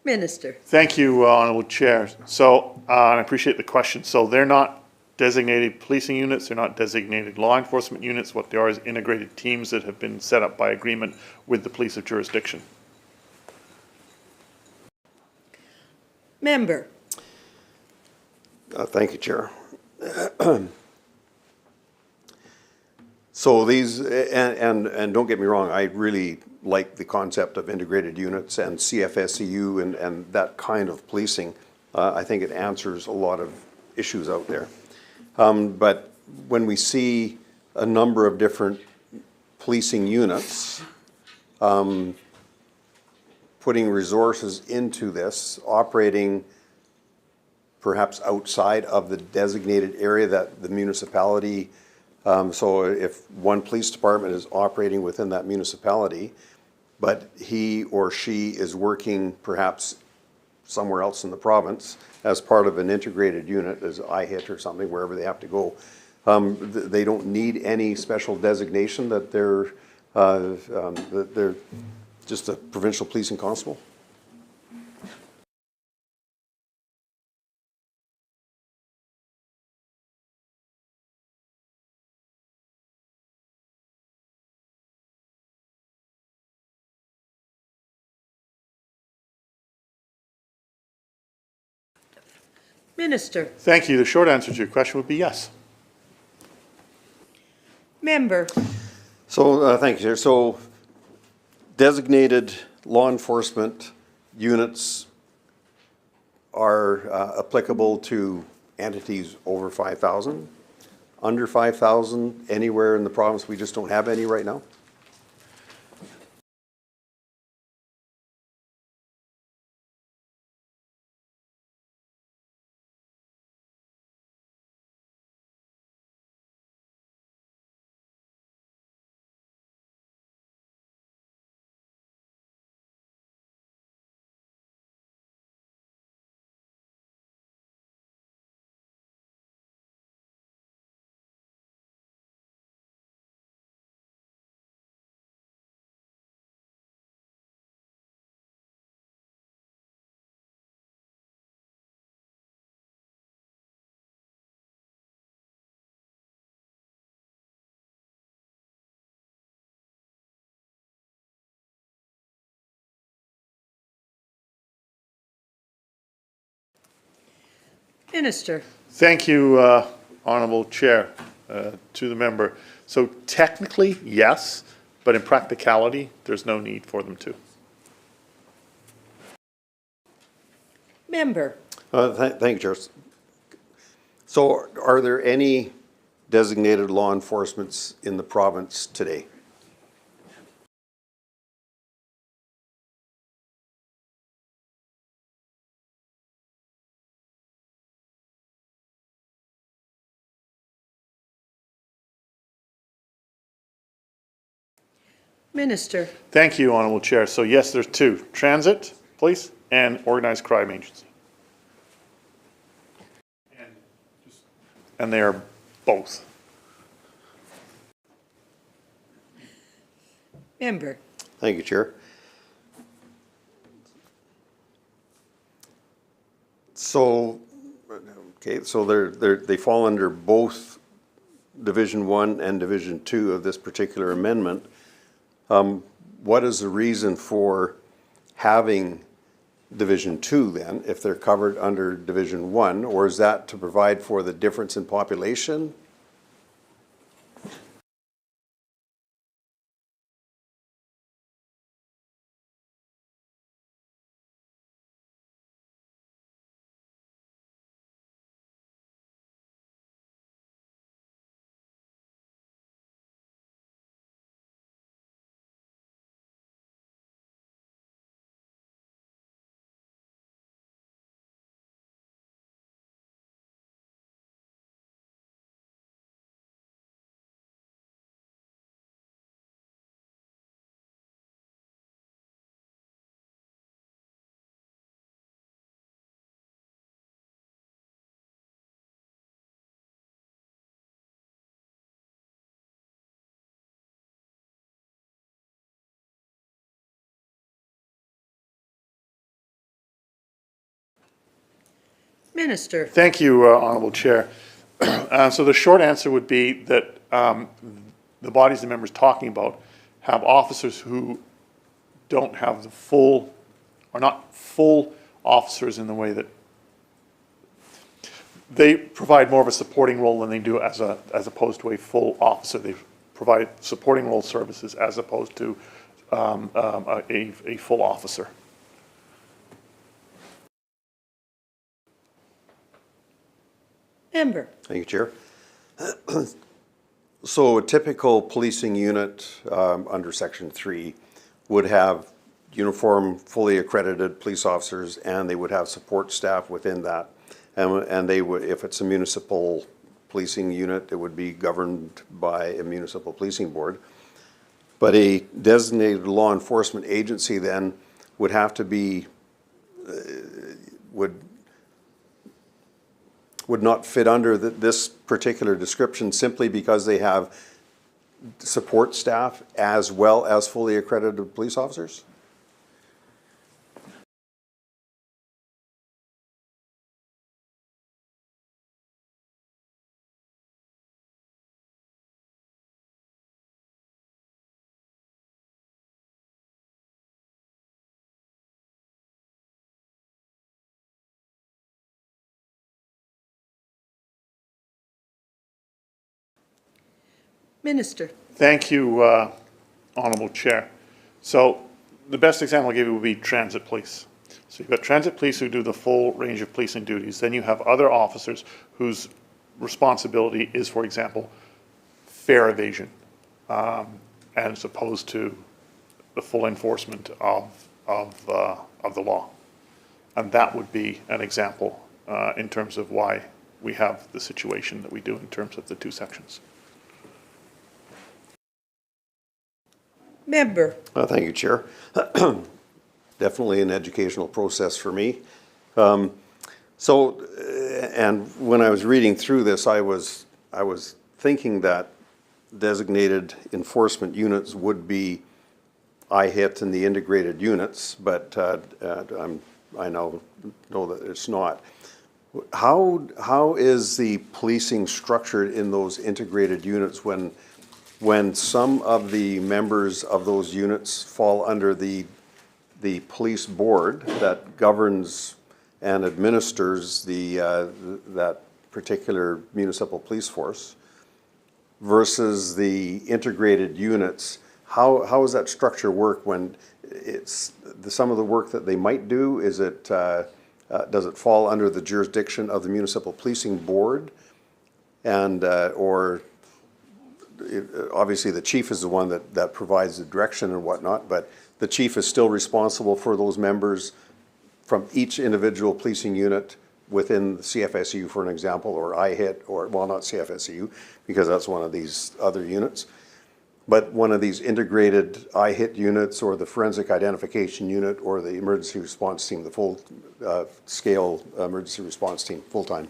Minister. Thank you, Honourable Chair. So I appreciate the question. So they're not designated policing units. They're not designated law enforcement units. What they are is integrated teams that have been set up by agreement with the police of jurisdiction. Member. Thank you, Chair. So these, and don't get me wrong, I really like the concept of integrated units and CFSEU and that kind of policing. I think it answers a lot of issues out there. But when we see a number of different policing units putting resources into this, operating perhaps outside of the designated area that the municipality, so if one police department is operating within that municipality, but he or she is working perhaps somewhere else in the province as part of an integrated unit, as IHIT or something, wherever they have to go, they don't need any special designation that they're just a provincial policing constable? Minister. Thank you. The short answer to your question would be yes. Member. So, thank you, Chair. So, designated law enforcement units are applicable to entities over 5,000, under 5,000, anywhere in the province. We just don't have any right now. Minister. Thank you, Honourable Chair, to the member. So technically, yes, but in practicality, there's no need for them to. Member. Thank you, Chair. So are there any designated law enforcements in the province today? Minister. Thank you, Honorable Chair. So yes, there's two, transit police and organized crime agency. And they are both. Member. Thank you, Chair. So, okay, so they fall under both Division 1 and Division 2 of this particular amendment. What is the reason for having Division 2 then, if they're covered under Division 1, or is that to provide for the difference in population? Minister. Thank you, Honorable Chair. So the short answer would be that the bodies and members talking about have officers who don't have the full, or not full officers in the way that they provide more of a supporting role than they do as opposed to a full officer. They provide supporting role services as opposed to a full officer. Member. Thank you, Chair. So a typical policing unit under Section 3 would have uniform, fully accredited police officers, and they would have support staff within that. And they would, if it's a municipal policing unit, it would be governed by a municipal policing board. But a designated law enforcement agency then would have to be, would not fit under this particular description simply because they have support staff as well as fully accredited police officers? Minister. Thank you, Honorable Chair. So the best example I'll give you would be transit police. So you've got transit police who do the full range of policing duties. Then you have other officers whose responsibility is, for example, fare evasion, as opposed to the full enforcement of the law. And that would be an example in terms of why we have the situation that we do in terms of the two sections. Member. Thank you, Chair. Definitely an educational process for me. And when I was reading through this, I was thinking that designated enforcement units would be IHIT and the integrated units, but I know that it's not. How is the policing structured in those integrated units when some of the members of those units fall under the police board that governs and administers that particular municipal police force versus the integrated units? How does that structure work when it's some of the work that they might do? Does it fall under the jurisdiction of the municipal policing board, and, obviously the chief is the one that provides the direction and whatnot, but the chief is still responsible for those members from each individual policing unit within the CFSU, for an example, or IHIT, or, well, not CFSU, because that's one of these other units, but one of these integrated IHIT units, or the forensic identification unit, or the emergency response team, the full scale emergency response team, full-time.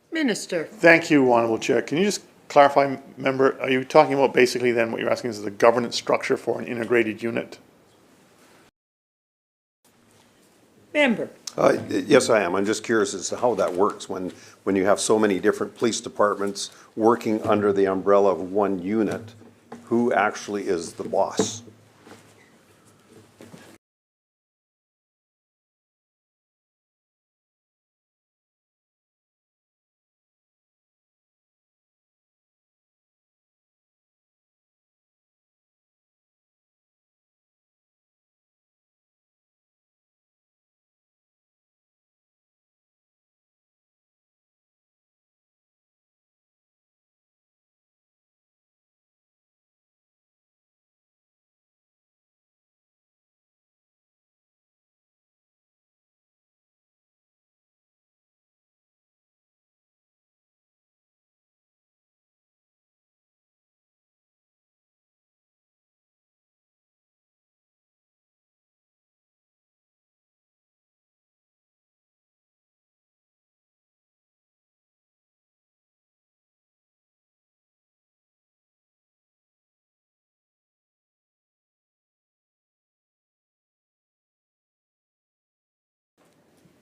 Minister. Thank you, Honorable Chair. Can you just clarify, member, are you talking about basically then what you're asking is the governance structure for an integrated unit? Member. Yes, I am. I'm just curious as to how that works when you have so many different police departments working under the umbrella of one unit. Who actually is the boss?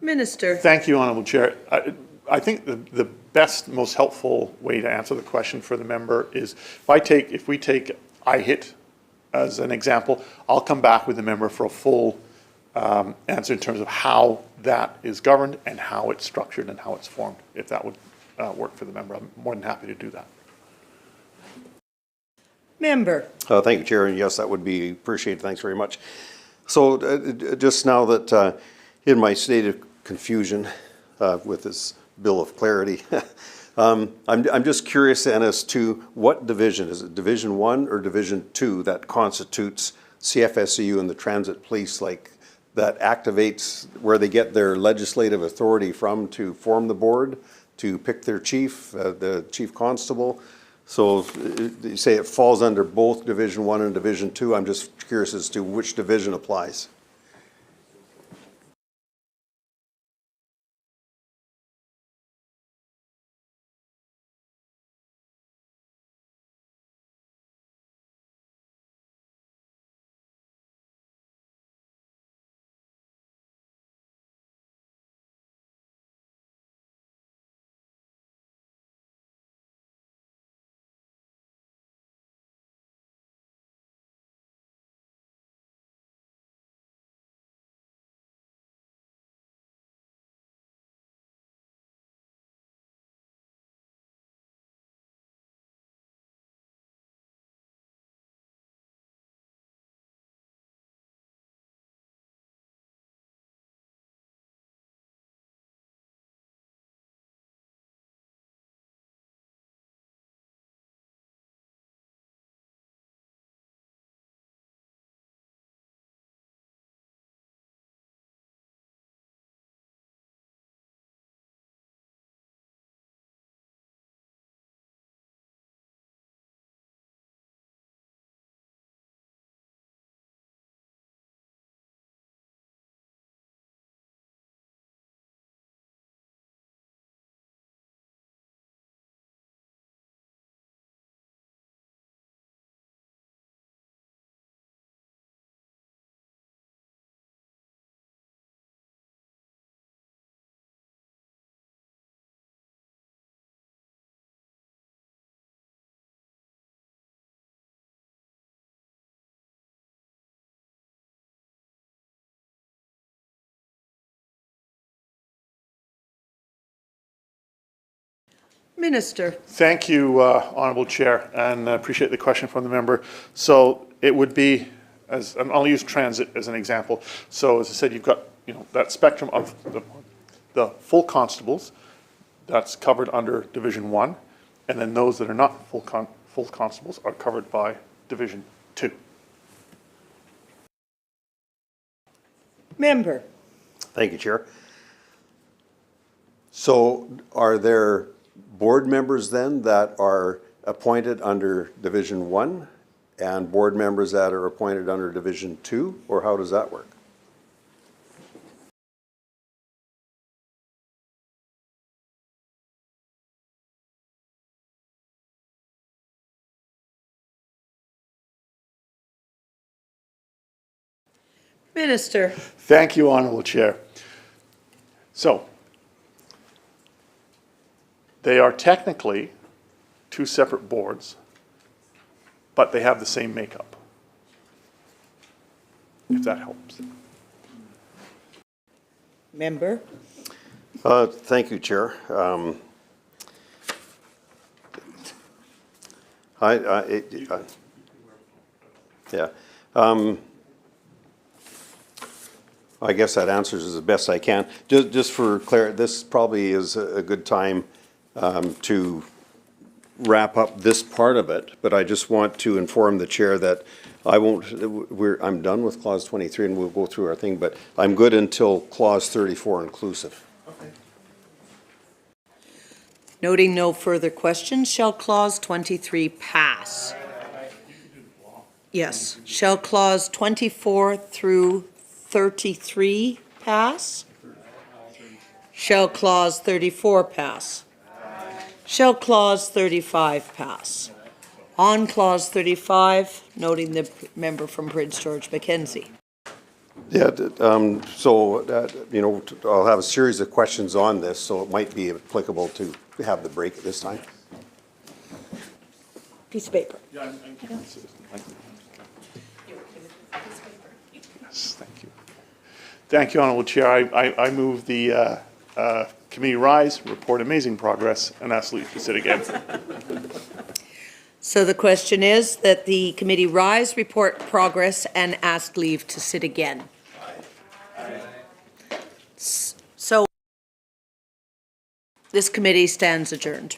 Minister. Thank you, Honorable Chair. I think the best, most helpful way to answer the question for the member is if we take IHIT as an example, I'll come back with the member for a full answer in terms of how that is governed and how it's structured and how it's formed. If that would work for the member, I'm more than happy to do that. Member. Thank you, Chair, and yes, that would be appreciated. Thanks very much. So just now that in my state of confusion with this bill of clarity, I'm just curious then as to what division, is it Division 1 or Division 2 that constitutes CFSU and the transit police, like that activates where they get their legislative authority from to form the board, to pick their chief, the chief constable. So you say it falls under both Division 1 and Division 2. I'm just curious as to which division applies. Minister. Thank you, Honourable Chair, and appreciate the question from the member. So it would be, and I'll use transit as an example. So as I said, you've got that spectrum of the full constables that's covered under Division 1, and then those that are not full constables are covered by Division 2. Member. Thank you, Chair. So are there board members then that are appointed under Division 1 and board members that are appointed under Division 2, or how does that work? Minister. Thank you, Honourable Chair. So they are technically two separate boards, but they have the same makeup, if that helps. Member. Thank you, Chair. Yeah. I guess that answers as best I can. Just for clarity, this probably is a good time to wrap up this part of it, but I just want to inform the chair that I'm done with clause 23 and we'll go through our thing, but I'm good until clause 34 inclusive. Okay. Noting no further questions, shall clause 23 pass? Yes. Shall clause 24 through 33 pass? Shall clause 34 pass? Shall clause 35 pass? On clause 35, noting the member from Prince George Mackenzie. Yeah, I'll have a series of questions on this, so it might be applicable to have the break at this time. Piece of paper. Yes, thank you. Thank you, Honourable Chair. I move the committee rise, report amazing progress, and ask leave to sit again. So the question is that the committee rise, report progress, and ask leave to sit again. So this committee stands adjourned.